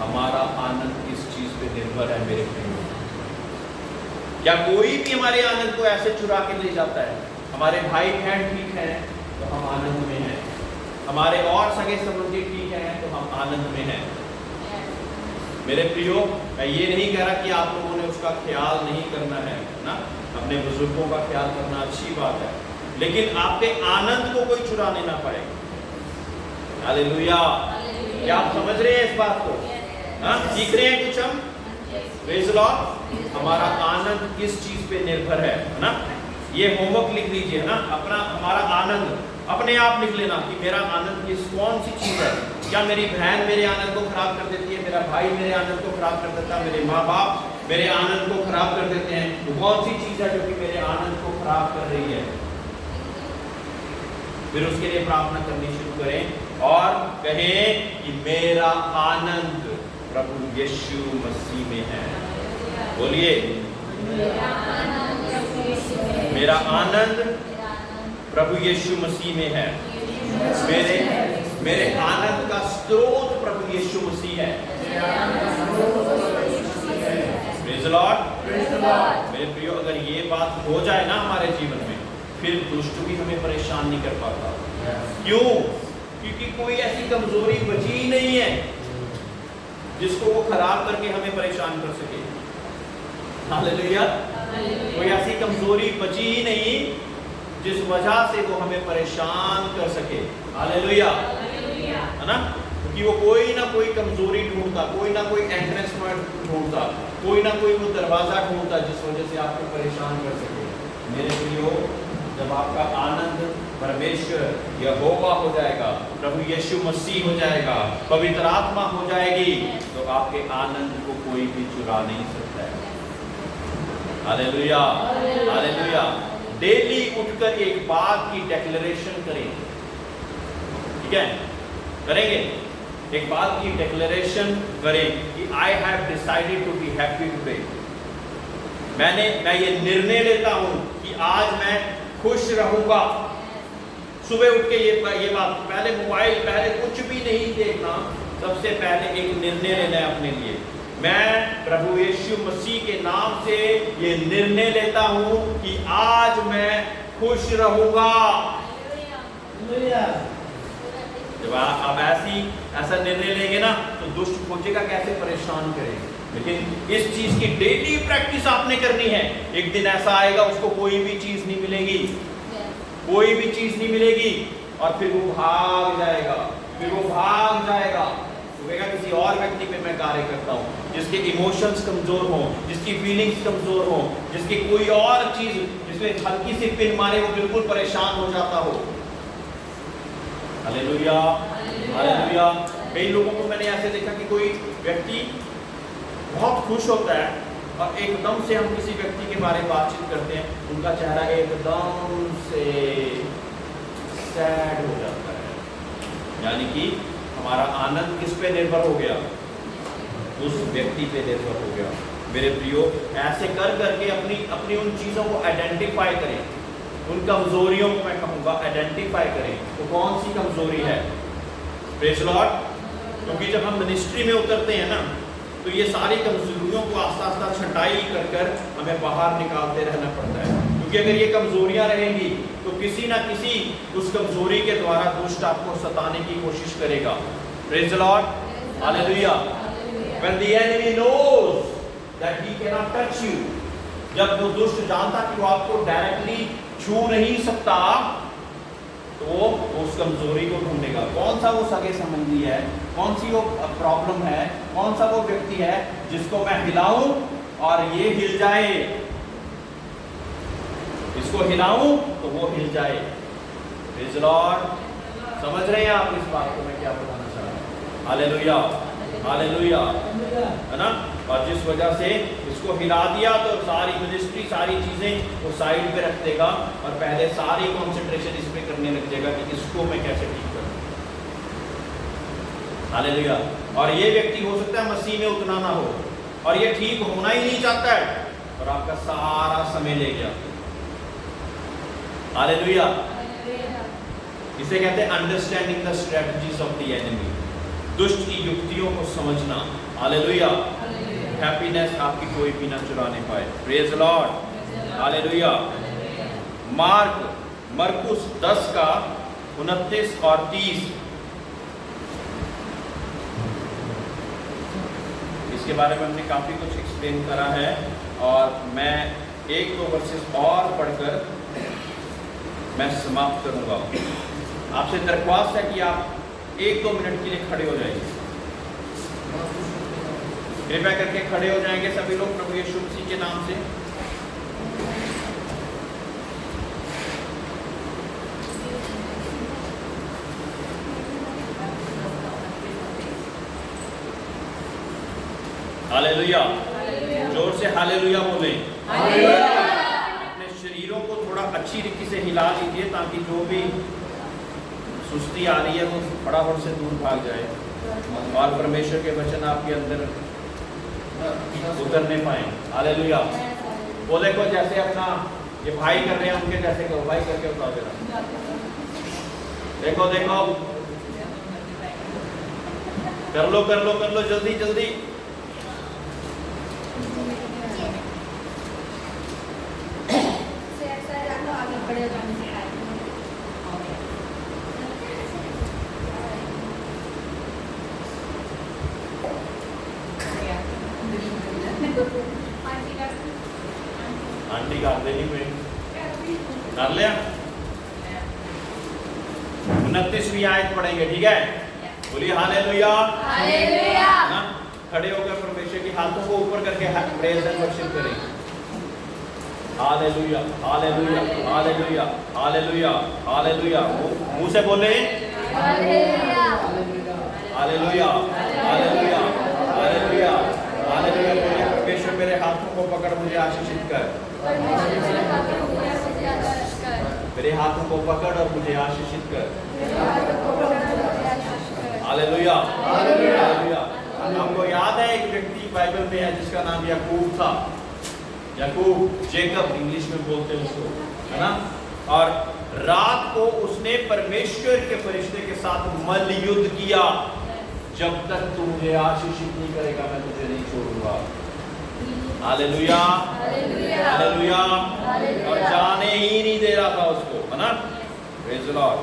हमारा आनंद किस चीज पे निर्भर है मेरे प्रिय? क्या कोई भी हमारे आनंद को ऐसे चुरा के ले जाता है? हमारे भाई बहन ठीक है तो हम आनंद में हैं, हमारे और सगे संबंधी ठीक हैं तो हम आनंद में हैं। मेरे प्रियो, मैं ये नहीं कह रहा कि आप लोगों ने उसका ख्याल नहीं करना है ना, अपने बुजुर्गों का ख्याल करना अच्छी बात है, लेकिन आपके आनंद को कोई चुराने ना पाएगा। हालेलुया। क्या आप समझ रहे हैं इस बात को? हाँ, सीख रहे हैं कुछ हम? Praise the Lord. हमारा आनंद किस चीज पे निर्भर है ना? ये होमवर्क लिख लीजिए ना, अपना हमारा आनंद अपने आप लिख लेना कि मेरा आनंद किस कौन सी चीज है। क्या मेरी बहन मेरे आनंद को खराब कर देती है? मेरा भाई मेरे आनंद को खराब कर देता है? मेरे माँ बाप मेरे आनंद को खराब कर देते हैं? तो कौन सी चीज है जो कि मेरे आनंद को खराब कर रही है? फिर उसके लिए प्रार्थना करनी शुरू करें और कहें कि मेरा आनंद प्रभु यीशु मसीह में है। बोलिए, मेरा आनंद प्रभु यीशु मसीह में है। मेरे आनंद का स्रोत प्रभु यीशु मसीह है। Praise the Lord. मेरे प्रियो, अगर ये बात हो जाए ना हमारे जीवन में, फिर दुष्ट भी हमें परेशान नहीं कर पाता। क्यों? क्योंकि कोई ऐसी कमजोरी बची ही नहीं है जिसको वो खराब करके हमें परेशान कर सके। हालेलुया। कोई ऐसी कमजोरी बची ही नहीं जिस वजह से वो हमें परेशान कर सके। हालेलुया, है ना? क्योंकि वो कोई ना कोई कमजोरी ढूंढता, कोई ना कोई एंट्रेंस पॉइंट ढूंढता, कोई ना कोई वो दरवाजा ढूंढता जिस वजह से आपको परेशान कर सके। मेरे प्रियो, जब आपका आनंद परमेश्वर यहोवा हो जाएगा, प्रभु यीशु मसीह हो जाएगा, पवित्र आत्मा हो जाएगी, तो आपके आनंद को कोई भी चुरा नहीं सकता है। Hallelujah, hallelujah. डेली उठकर एक बात की डिक्लेरेशन करें, ठीक है? करेंगे? एक बात की डिक्लेरेशन करें कि I have decided to be happy today. मैं ये निर्णय लेता हूं कि आज मैं खुश रहूंगा। सुबह उठ के ये बात, पहले मोबाइल, पहले कुछ भी नहीं देखना, सबसे पहले एक निर्णय लेना है अपने लिए। मैं प्रभु यीशु मसीह के नाम से ये निर्णय लेता हूं कि आज मैं खुश रहूंगा। जब आप ऐसा निर्णय लेंगे ना, तो दुष्ट खोजेगा कैसे परेशान करेगा। लेकिन इस चीज की डेली प्रैक्टिस आपने करनी है। एक दिन ऐसा आएगा उसको कोई भी चीज नहीं मिलेगी, कोई भी चीज नहीं मिलेगी, और फिर वो भाग जाएगा, कहेगा किसी और व्यक्ति पे मैं कार्य करता हूँ, जिसके इमोशंस कमजोर हो, जिसकी फीलिंग्स कमजोर हो, जिसकी कोई और चीज जिसमें हल्की सी पिन मारे वो बिल्कुल परेशान हो जाता हो। Hallelujah, hallelujah. कई लोगों को मैंने ऐसे देखा कि कोई व्यक्ति बहुत खुश होता है और एकदम से हम किसी व्यक्ति के बारे में बातचीत करते हैं, उनका चेहरा एकदम से सैड हो जाता है। यानी कि हमारा आनंद किस पे निर्भर हो गया? उस व्यक्ति पे निर्भर हो गया। मेरे प्रियो, ऐसे कर करके अपनी उन चीज़ों को आइडेंटिफाई करें, उन कमजोरियों को मैं कहूँगा आइडेंटिफाई करें। तो कौन सी कमजोरी है? Praise Lord. क्योंकि जब हम मिनिस्ट्री में उतरते हैं ना, तो ये सारी कमजोरियों को आस्ता आस्ता छटाई कर हमें बाहर निकालते रहना पड़ता है। क्योंकि अगर ये कमजोरियां रहेंगी तो किसी ना किसी उस कमजोरी के द्वारा दुष्ट आपको सताने की कोशिश करेगा। Praise the Lord, hallelujah. When the enemy knows that he cannot touch you, जब वो दुष्ट जानता कि वो आपको डायरेक्टली छू नहीं सकता, तो वो उस कमजोरी को ढूंढेगा। कौन सा वो सगे संबंधी है, कौन सी वो प्रॉब्लम है, कौन सा वो व्यक्ति है जिसको मैं हिलाऊं और ये हिल जाए, इसको हिलाऊं तो वो हिल जाए। Praise the Lord. समझ रहे हैं आप इस बात को मैं क्या बताना चाह रहा हूं? हालेलुया, हालेलुया, है ना? और जिस वजह से इसको हिला दिया तो सारी मिनिस्ट्री, सारी चीजें वो साइड पे रख देगा और पहले सारी कंसंट्रेशन इस पे करने लग जाएगा कि इसको मैं कैसे ठीक करूं। हालेलुया। और ये व्यक्ति हो सकता है मसीह में उतना ना हो और ये ठीक होना ही नहीं चाहता है और आपका सारा समय ले गया। हालेलुया। इसे कहते हैं understanding the strategies of the enemy, दुष्ट की युक्तियों को समझना। हालेलुया। हैप्पीनेस आपकी कोई भी ना चुराने पाए। Praise the Lord, hallelujah. मरकुस 10 का 29 और 30, इसके बारे में हमने काफी कुछ एक्सप्लेन करा है और मैं 1-2 वर्सेस और पढ़कर मैं समाप्त करूंगा। आपसे दरख्वास्त है कि आप 1-2 मिनट के लिए खड़े हो जाएंगे। कृपया करके खड़े हो जाएंगे सभी लोग प्रभु यीशु मसीह के नाम से। हालेलुया। जोर से हालेलुया बोले। अपने शरीरों को थोड़ा अच्छी रीति से हिला लीजिए ताकि जो भी सुस्ती आ रही है वो फटाफट से दूर भाग जाए और परमेश्वर के वचन आपके अंदर उतरने पाए। हालेलुया। वो देखो जैसे अपना ये भाई कर रहे हैं उनके जैसे करो, भाई करके उतार देना। देखो देखो, कर लो जल्दी जल्दी। आंटी कर देनी में कर लिया। 29वीं आयत पढ़ेंगे, ठीक है? बोलिए हालेलुया। हालेलुया। खड़े होकर परमेश्वर की हाथों को ऊपर करके प्रेज एंड वर्शिप करें। Hallelujah hallelujah hallelujah hallelujah hallelujah. मुंह से बोले hallelujah hallelujah hallelujah hallelujah hallelujah. बोलिए परमेश्वर मेरे हाथों को पकड़ मुझे आशीषित कर। मेरे हाथों को पकड़ और मुझे आशीषित कर। Hallelujah hallelujah. हमको याद है एक व्यक्ति बाइबल में है जिसका नाम याकूब था। याकूब, जेकब इंग्लिश में बोलते हैं उसको, है ना? और रात को उसने परमेश्वर के फरिश्ते के साथ मल्ल युद्ध किया। जब तक तू मुझे आशीषित नहीं करेगा मैं तुझे नहीं छोड़ूंगा। Hallelujah hallelujah. और जाने ही नहीं दे रहा था उसको, है ना? Praise the Lord.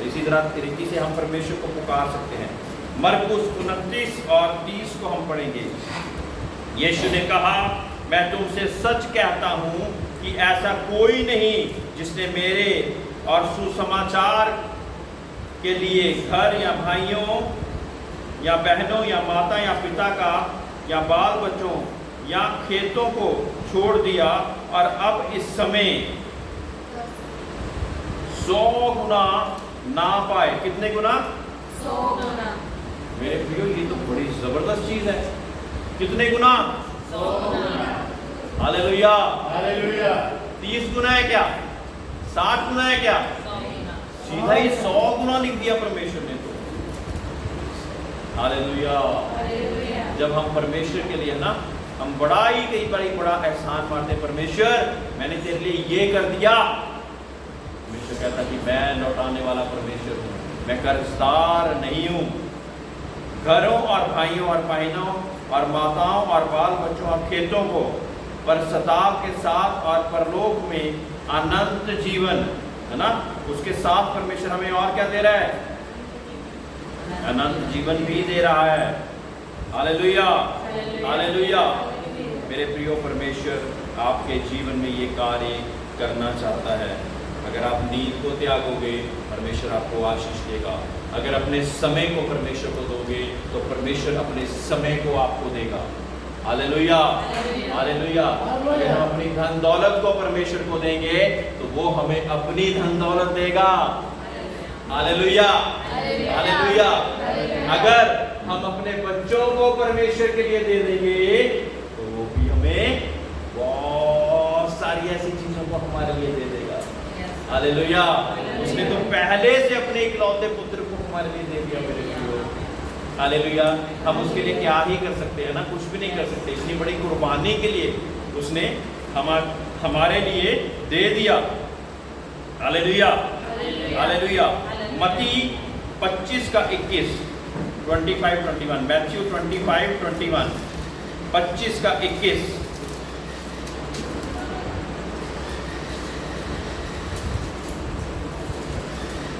इसी तरह तरीके से हम परमेश्वर को पुकार सकते हैं। मरकुस 29 और 30 को हम पढ़ेंगे। यीशु ने कहा, मैं तुमसे सच कहता हूं कि ऐसा कोई नहीं जिसने मेरे और सुसमाचार के लिए घर या भाइयों या बहनों या माता या पिता का या बाल बच्चों या खेतों को छोड़ दिया और अब इस समय 100 गुना ना पाए। कितने गुना? 100 गुना। मेरे प्रियो, ये तो बड़ी जबरदस्त चीज है। कितने गुना? 100 गुना। Hallelujah hallelujah. 30 गुना है क्या? 60 गुना है क्या? 100 गुना। सीधा ही 100 गुना लिख दिया परमेश्वर ने तो। हालेलुया। हालेलुया। जब हम परमेश्वर के लिए ना, हम कई बड़ा एहसान मानते हैं, परमेश्वर मैंने तेरे लिए ये कर दिया। परमेश्वर कहता कि मैं लौटाने वाला परमेश्वर हूँ, मैं कर्जदार नहीं हूँ। घरों और भाइयों और बहनों और माताओं और बाल बच्चों और खेतों को पर सताव के साथ और परलोक में अनंत जीवन, है ना, उसके साथ परमेश्वर हमें और क्या दे रहा है? अनंत जीवन भी दे रहा है। Hallelujah hallelujah. मेरे प्रियो, परमेश्वर आपके जीवन में ये कार्य करना चाहता है। अगर आप नींद को त्यागोगे परमेश्वर आपको आशीष देगा। अगर अपने समय को परमेश्वर को दोगे तो परमेश्वर अपने समय को आपको देगा। Hallelujah hallelujah. अगर हम अपनी धन दौलत को परमेश्वर को देंगे तो वो हमें अपनी धन दौलत देगा। Hallelujah hallelujah. अगर हम अपने बच्चों को परमेश्वर के लिए दे देंगे तो वो भी हमें बहुत सारी ऐसी चीजों को हमारे लिए दे देगा। हालेलुया। उसने तो पहले से अपने इकलौते पुत्र को हमारे लिए दे दिया मेरे प्रियो। हालेलुया। हम उसके लिए क्या ही कर सकते हैं ना? कुछ भी नहीं कर सकते। इतनी बड़ी कुर्बानी के लिए उसने हमारे लिए दे दिया। Hallelujah hallelujah. मत्ती 25 का 21, 25-21, मैथ्यू 25-21, 25 का 21।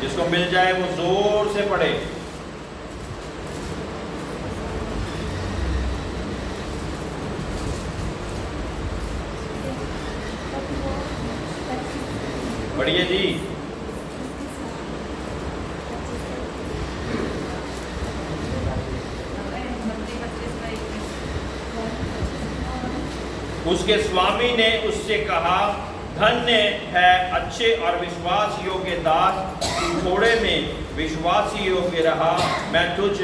जिसको मिल जाए वो जोर से पढ़े। पढ़िए जी। उसके स्वामी ने उससे कहा, धन्य है अच्छे और विश्वास योग्य दास, तू थोड़े में विश्वासी योग्य रहा, मैं तुझ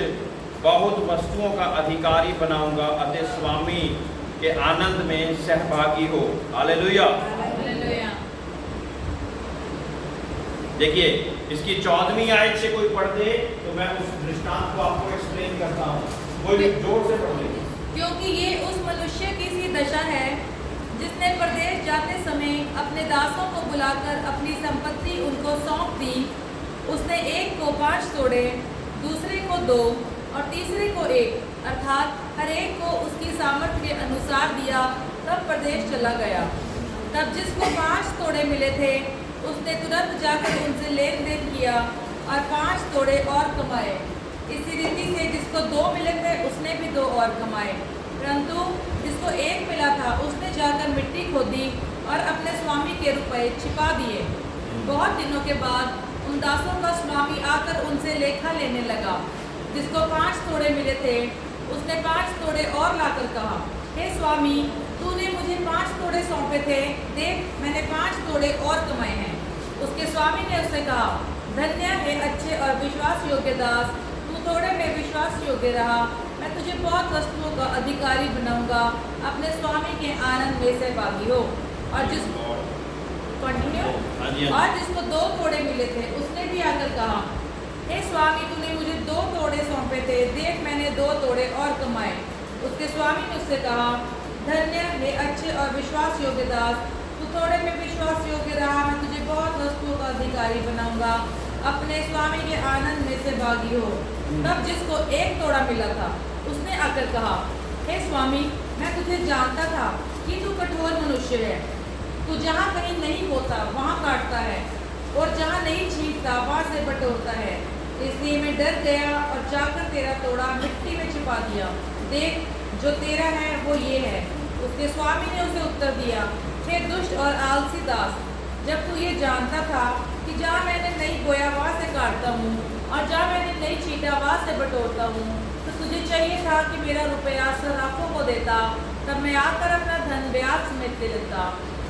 बहुत वस्तुओं का अधिकारी बनाऊंगा, अतः स्वामी के आनंद में सहभागी हो। हालेलुया। देखिए, इसकी 14वीं आयत से कोई पढ़ दे तो मैं उस दृष्टांत को आपको एक्सप्लेन करता हूँ। कोई जोर से पढ़ ले। क्योंकि ये उस मनुष्य की सी दशा है जिसने प्रदेश जाते समय अपने दासों को बुलाकर अपनी संपत्ति उनको सौंप दी। उसने एक को 5 तोड़े, दूसरे को 2 और तीसरे को 1, अर्थात हर एक को उसकी सामर्थ्य के अनुसार दिया, तब प्रदेश चला गया। तब जिसको 5 तोड़े मिले थे उसने तुरंत जाकर उनसे लेन देन किया और 5 तोड़े और कमाए। इसी रीति से जिसको 2 मिले थे उसने भी 2 और कमाए। परंतु जिसको एक मिला था उसने जाकर मिट्टी खोदी और अपने स्वामी के रुपए छिपा दिए। बहुत दिनों के बाद उन दासों का स्वामी आकर उनसे लेखा लेने लगा। जिसको 5 तोड़े मिले थे उसने 5 तोड़े और लाकर कहा, हे स्वामी, तूने मुझे 5 तोड़े सौंपे थे, देख मैंने 5 तोड़े और कमाए हैं। उसके स्वामी ने उससे कहा, धन्य है अच्छे और विश्वास योग्य दास, तू थोड़े में विश्वास योग्य रहा, मैं तुझे बहुत वस्तुओं का अधिकारी बनाऊंगा। अपने स्वामी के आनंद में सहभागी हो। और जिसको 2 तोड़े मिले थे उसने भी आकर कहा, हे स्वामी, तूने मुझे 2 तोड़े सौंपे थे, देख मैंने 2 तोड़े और कमाए। उसके स्वामी ने उससे कहा, धन्य है अच्छे और विश्वास योग्य दास, तू थोड़े में विश्वास योग्य रहा, मैं तुझे बहुत वस्तुओं का अधिकारी बनाऊंगा। अपने स्वामी के आनंद में से भागी हो। तब जिसको 1 तोड़ा मिला था उसने आकर कहा, हे स्वामी, मैं तुझे जानता था कि तू कठोर मनुष्य है। तू जहाँ कहीं नहीं बोता वहाँ काटता है, और जहाँ नहीं छींटता वहाँ से बटोरता है। इसलिए मैं डर गया और जाकर तेरा तोड़ा मिट्टी में छिपा दिया। देख, जो तेरा है वो ये है। उसके स्वामी ने उसे उत्तर दिया, हे दुष्ट और आलसी दास, जब तू ये जानता था कि जहाँ मैंने नहीं बोया वहाँ से काटता हूँ और जहाँ मैंने नहीं छींटा वहाँ से बटोरता हूँ, तो तुझे चाहिए था कि मेरा रुपया सर्राफों को देता, तब मैं आकर अपना धन ब्याज समेत ले लेता।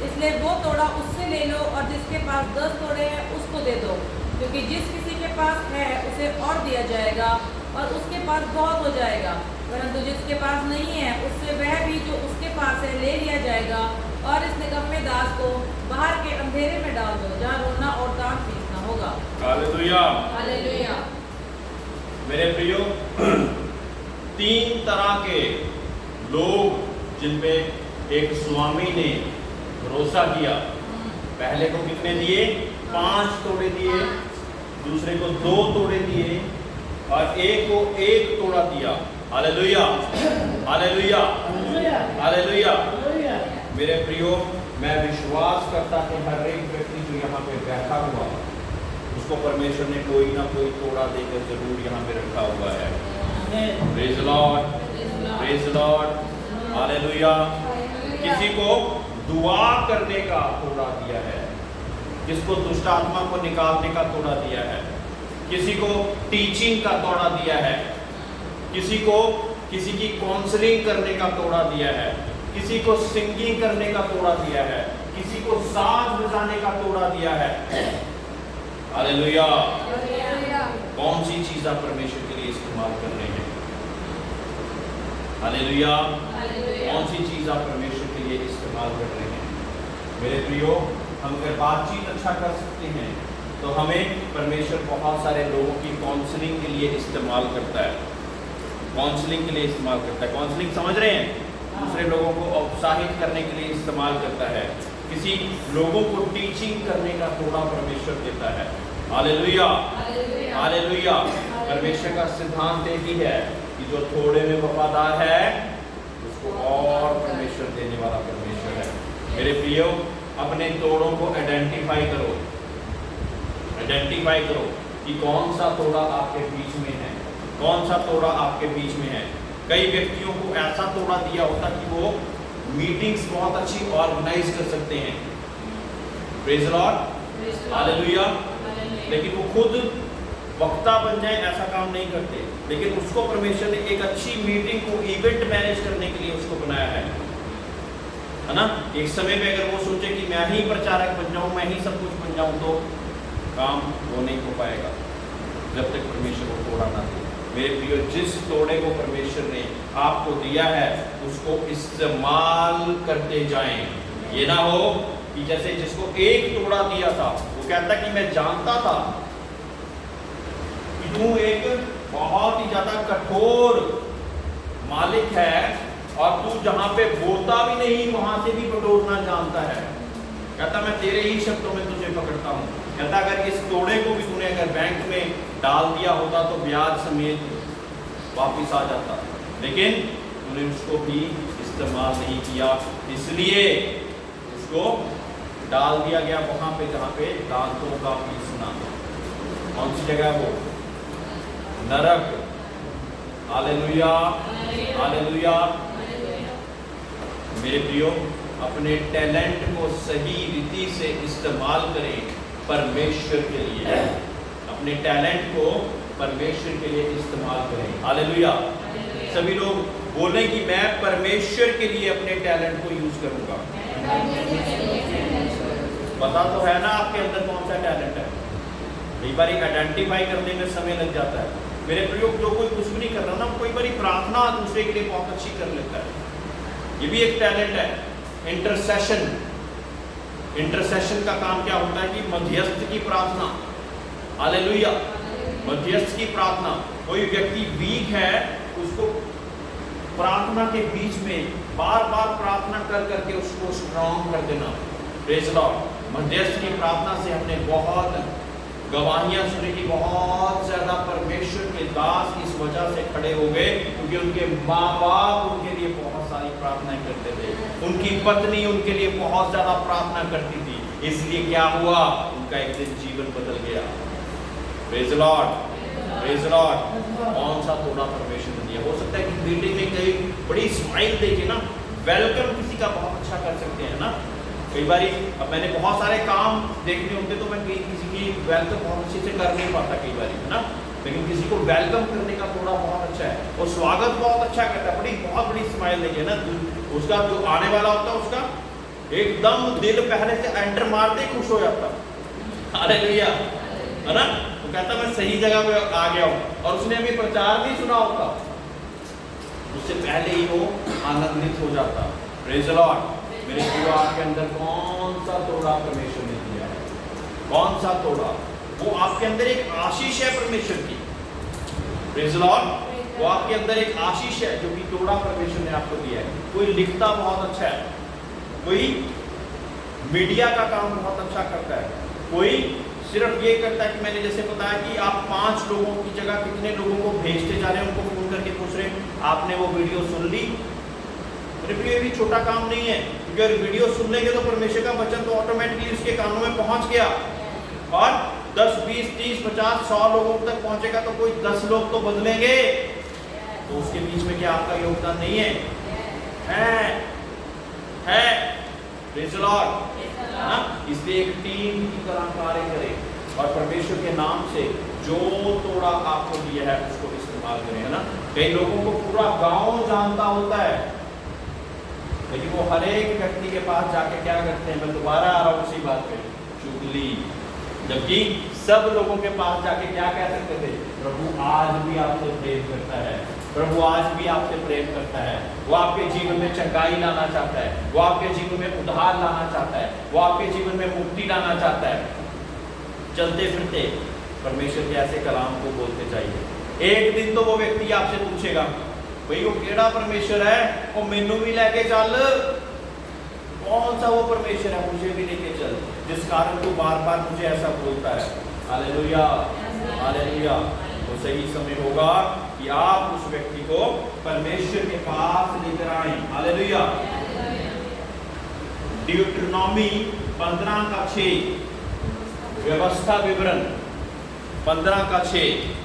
इसलिए वो तोड़ा उससे ले लो और जिसके पास 10 तोड़े हैं उसको दे दो, क्योंकि जिस किसी के पास है उसे और दिया जाएगा और उसके पास बहुत हो जाएगा, परंतु जिसके पास नहीं है उससे वह भी जो उसके पास है ले लिया जाएगा। और इस निकम्मे दास को बाहर के अंधेरे में डाल दो, जहाँ रोना और दांत पीसना होगा। हालेलुया। हालेलुया। मेरे प्रियो, 3 तरह के लोग जिन पे एक स्वामी ने भरोसा किया। पहले को कितने दिए? 5 तोड़े दिए, दूसरे को 2 तोड़े दिए और एक को 1 तोड़ा दिया। Hallelujah, hallelujah, hallelujah. मेरे प्रियो, मैं विश्वास करता कि हर एक व्यक्ति जो यहाँ पे बैठा हुआ उसको परमेश्वर ने कोई ना कोई तोड़ा देकर जरूर यहाँ पे रखा हुआ है। Praise the Lord, praise the Lord, hallelujah. किसी को दुआ करने का तोड़ा दिया है, किसको दुष्ट आत्मा को निकालने का तोड़ा दिया है, किसी को टीचिंग का तोड़ा दिया है, किसी को किसी की काउंसलिंग करने का तोड़ा दिया है, किसी को सिंगिंग करने का तोड़ा दिया है, किसी को साज बजाने का तोड़ा दिया है। हालेलुया। कौन सी चीज आप परमेश्वर के लिए इस्तेमाल कर रहे हैं? हालेलुया। कौन सी चीज आप परमेश्वर के लिए इस्तेमाल कर रहे हैं? मेरे प्रियो, हम अगर बातचीत अच्छा कर सकते हैं तो हमें परमेश्वर बहुत सारे लोगों की काउंसलिंग के लिए इस्तेमाल करता है। काउंसलिंग के लिए इस्तेमाल करता है। काउंसलिंग समझ रहे हैं? दूसरे लोगों को उत्साहित करने के लिए इस्तेमाल करता है। किसी लोगों को टीचिंग करने का थोड़ा परमेश्वर देता है। Hallelujah, hallelujah. परमेश्वर का सिद्धांत एक ही है कि जो थोड़े में वफादार है उसको और परमेश्वर देने वाला परमेश्वर है। मेरे प्रियो, अपने तोड़ों को आइडेंटिफाई करो। आइडेंटिफाई करो कि कौन सा तोड़ा आपके बीच में है, कौन सा तोड़ा आपके बीच में है। कई व्यक्तियों को ऐसा तोड़ा दिया होता कि वो मीटिंग्स बहुत अच्छी ऑर्गेनाइज कर सकते हैं। Praise the Lord, hallelujah. लेकिन वो खुद वक्ता बन जाए ऐसा काम नहीं करते, लेकिन उसको परमेश्वर ने एक अच्छी मीटिंग को इवेंट मैनेज करने के लिए उसको बनाया है ना। एक समय में अगर वो सोचे कि मैं ही प्रचारक बन जाऊं, मैं ही सब कुछ बन जाऊं, तो काम वो नहीं हो पाएगा जब तक परमेश्वर को तोड़ा ना दे। मेरे प्रियो, जिस तोड़े को परमेश्वर ने आपको दिया है उसको इस्तेमाल करते जाएं। ये ना हो कि जैसे जिसको 1 तोड़ा दिया था वो कहता कि मैं जानता था कि तू एक बहुत ही ज्यादा कठोर मालिक है और तू जहां पे बोता भी नहीं वहां से भी बटोरना जानता है। कहता मैं तेरे ही शब्दों में तुझे पकड़ता हूं। कहता अगर इस तोड़े को भी तूने अगर बैंक में डाल दिया होता तो ब्याज समेत वापिस आ जाता, लेकिन तूने उसको भी इस्तेमाल नहीं किया, इसलिए उसको डाल दिया गया वहां पे जहां पे दांतों का पीसना। कौन सी जगह वो? नरक। Hallelujah, hallelujah. मेरे प्रियो, अपने टैलेंट को सही रीति से इस्तेमाल करें परमेश्वर के लिए। अपने टैलेंट को परमेश्वर के लिए इस्तेमाल करें। हालेलुया। सभी लोग बोलें कि मैं परमेश्वर के लिए अपने टैलेंट को यूज करूंगा। पता तो है ना आपके अंदर कौन सा टैलेंट है। कई बार आइडेंटिफाई करने में समय लग जाता है। मेरे प्रयोग जो कोई कुछ भी नहीं कर रहा ना, कोई बार प्रार्थना दूसरे के लिए बहुत अच्छी कर लेता है, ये भी एक टैलेंट है। इंटरसेशन, इंटरसेशन का काम क्या होता है कि मध्यस्थ की प्रार्थना। हालेलुया। मध्यस्थ की प्रार्थना, कोई व्यक्ति वीक है, उसको प्रार्थना के बीच में बार बार प्रार्थना कर करके उसको स्ट्रॉन्ग कर देना। Praise Lord. मध्यस्थ की प्रार्थना से हमने बहुत गवाहियां सुनी कि बहुत ज्यादा परमेश्वर के दास इस वजह से खड़े हो गए क्योंकि उनके माँ बाप उनके लिए बहुत सारी प्रार्थनाएं करते थे, उनकी पत्नी उनके लिए बहुत ज्यादा प्रार्थना करती थी, इसलिए क्या हुआ, उनका एक दिन जीवन बदल गया। Praise Lord, praise Lord. कौन सा थोड़ा परमेश्वर ने दिया। हो सकता है कि मीटिंग में कहीं बड़ी स्माइल देके ना वेलकम किसी का बहुत अच्छा कर सकते हैं ना। कई बार अब मैंने बहुत सारे काम देखने होते तो मैं किसी की वेलकम बहुत अच्छे से कर नहीं पाता कई बार, है ना। लेकिन किसी को वेलकम करने का थोड़ा बहुत अच्छा है, और स्वागत बहुत अच्छा करता है, बहुत बड़ी स्माइल देखिए ना, उसका जो आने वाला होता है उसका एकदम दिल पहले से एंटर मारते ही खुश हो जाता। हालेलुया, है ना। वो कहता मैं सही जगह पे आ गया हूँ, और उसने अभी प्रचार नहीं सुना होता, उससे पहले ही वो आनंदित हो जाता। Praise the Lord. मेरे प्रियो, आपके अंदर कौन सा तोड़ा परमेश्वर ने दिया है? कौन सा तोड़ा? वो आपके अंदर एक आशीष है परमेश्वर की। Praise the Lord. वो आपके अंदर एक आशीष है जो कि तोड़ा परमेश्वर ने आपको दिया है। कोई लिखता बहुत अच्छा है, कोई मीडिया का काम बहुत अच्छा करता है, कोई सिर्फ ये करता है कि मैंने जैसे बताया कि आप 5 लोगों की जगह कितने लोगों को भेजते जा रहे हैं, उनको फोन करके पूछ रहे हैं आपने वो वीडियो सुन ली। ये भी छोटा काम नहीं है, क्योंकि अगर वीडियो सुन लेंगे तो परमेश्वर का वचन तो ऑटोमेटिकली उसके कानों में पहुंच गया, और 10, 20, 30, 50, 100 लोगों तक पहुंचेगा तो कोई 10 लोग तो बदलेंगे। तो उसके बीच में क्या आपका योगदान नहीं है? है। Praise the Lord. इसलिए एक टीम की तरह कार्य करें, और परमेश्वर के नाम से जो तोड़ा आपको दिया है उसको इस्तेमाल करें, है ना। कई लोगों को पूरा गांव जानता होता है, लेकिन वो हर एक व्यक्ति के पास जाके क्या करते हैं, मैं दोबारा आ रहा हूँ उसी बात पे, चुगली। जबकि सब लोगों के पास जाके क्या कह सकते थे, प्रभु आज भी आपसे प्रेम करता है, प्रभु आज भी आपसे प्रेम करता है, वो आपके जीवन में चंगाई लाना चाहता है, वो आपके जीवन में उद्धार लाना चाहता है, वो आपके जीवन में मुक्ति लाना चाहता है। चलते फिरते परमेश्वर के ऐसे कलाम को बोलते चाहिए। एक दिन तो वो व्यक्ति आपसे पूछेगा, भाई वो केड़ा परमेश्वर है, वो मेनू भी लेके चल, कौन सा वो परमेश्वर है, मुझे भी लेके चल, जिस कारण तू बार बार मुझे ऐसा बोलता है। Hallelujah, hallelujah. तो सही समय होगा कि आप उस व्यक्ति को परमेश्वर के पास लेकर आए। हालेलुया। ड्यूटरनॉमी 15:6, व्यवस्था विवरण 15:6।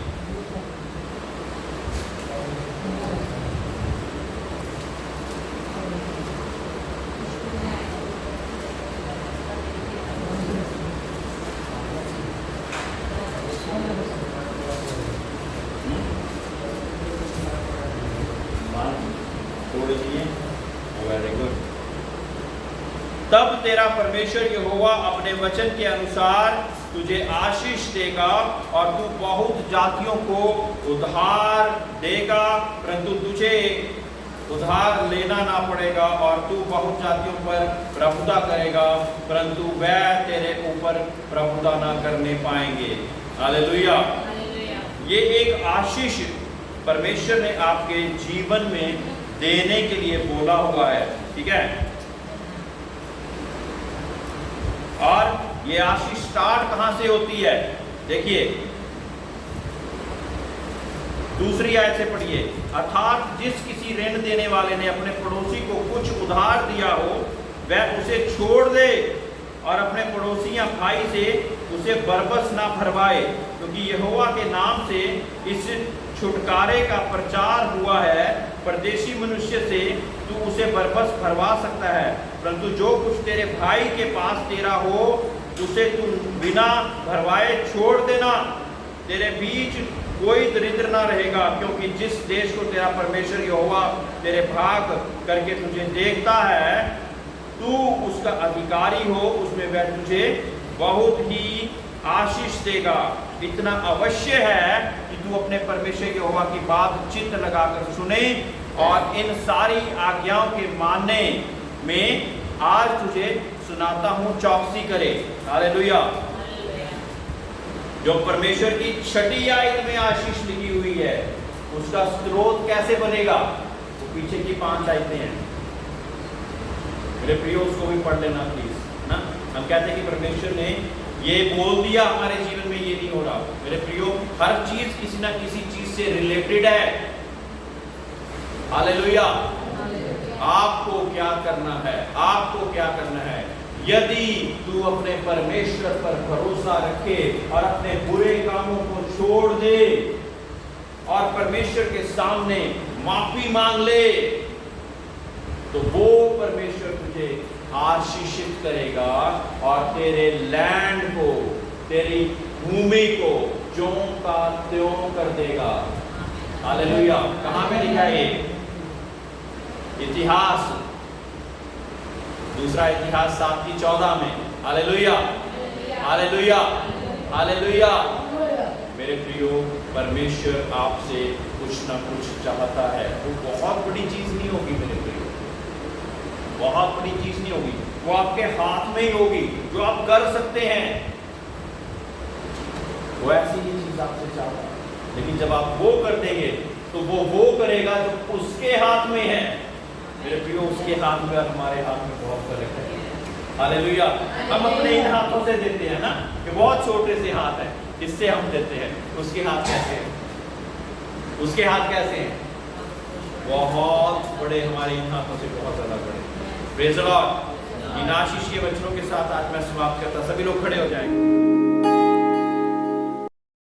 तब तेरा परमेश्वर यहोवा अपने वचन के अनुसार तुझे आशीष देगा, और तू बहुत जातियों को उधार देगा, परंतु तुझे उधार लेना ना पड़ेगा, और तू बहुत जातियों पर प्रभुता करेगा, परंतु वह तेरे ऊपर प्रभुता ना करने पाएंगे। हालेलुया। ये एक आशीष परमेश्वर ने आपके जीवन में देने के लिए बोला हुआ है, ठीक है। और ये आशीष स्टार्ट कहां से होती है? देखिए, दूसरी आयत से पढ़िए। अर्थात जिस किसी ऋण देने वाले ने अपने पड़ोसी को कुछ उधार दिया हो, वह उसे छोड़ दे, और अपने पड़ोसी या भाई से उसे बरबस ना भरवाए, क्योंकि यहोवा के नाम से इस छुटकारे का प्रचार हुआ है परदेशी मनुष्य से तू उसे बरबस भरवा सकता है, परंतु जो कुछ तेरे भाई के पास तेरा हो उसे तू बिना भरवाए छोड़ देना। तेरे बीच कोई दरिद्र ना रहेगा, क्योंकि जिस देश को तेरा परमेश्वर यहोवा तेरे भाग करके तुझे देखता है, तू उसका अधिकारी हो, उसमें वह तुझे बहुत ही आशीष देगा। इतना अवश्य है कि तू अपने परमेश्वर यहोवा की बात चित्त लगाकर सुने और इन सारी आज्ञाओं के मानने में आज तुझे सुनाता हूं चौकसी करे। हालेलुया। जो परमेश्वर की छठी आयत में आशीष लिखी हुई है, उसका स्रोत कैसे बनेगा? वो पीछे की 5 आयतें हैं, मेरे प्रियो, उसको भी पढ़ लेना प्लीज ना। हम कहते हैं कि परमेश्वर ने ये बोल दिया, हमारे जीवन में ये नहीं हो रहा। मेरे प्रियो, हर चीज किसी ना किसी चीज से रिलेटेड है। हालेलुया। आपको क्या करना है? आपको क्या करना है? यदि तू अपने परमेश्वर पर भरोसा रखे और अपने बुरे कामों को छोड़ दे और परमेश्वर के सामने माफी मांग ले, तो वो परमेश्वर तुझे आशीषित करेगा और तेरे लैंड को, तेरी भूमि को ज्यों का त्यों कर देगा। हालेलुया। कहां पे लिखा है? इतिहास, दूसरा इतिहास 7:14 में। Hallelujah, hallelujah, hallelujah. मेरे प्रियो, परमेश्वर आपसे कुछ ना कुछ चाहता है। वो बहुत बड़ी चीज नहीं होगी मेरे प्रियो, बहुत बड़ी चीज नहीं होगी, वो आपके हाथ में ही होगी। जो आप कर सकते हैं वो ऐसी ही चीज आपसे चाहता है, लेकिन जब आप वो कर देंगे तो वो करेगा जो उसके हाथ में है। मेरे प्रियो, उसके हाथ में और हमारे हाथ में बहुत फर्क है। हालेलुया। हम अपने इन हाथों से देते हैं ना, कि बहुत छोटे से हाथ है, इससे हम देते हैं। उसके हाथ कैसे हैं? उसके हाथ कैसे हैं? बहुत बड़े। हमारे इन हाथों से बहुत ज्यादा बड़े। Praise the Lord. इन आशीष के वचनों के साथ आज मैं समाप्त करता। सभी लोग खड़े हो जाएंगे।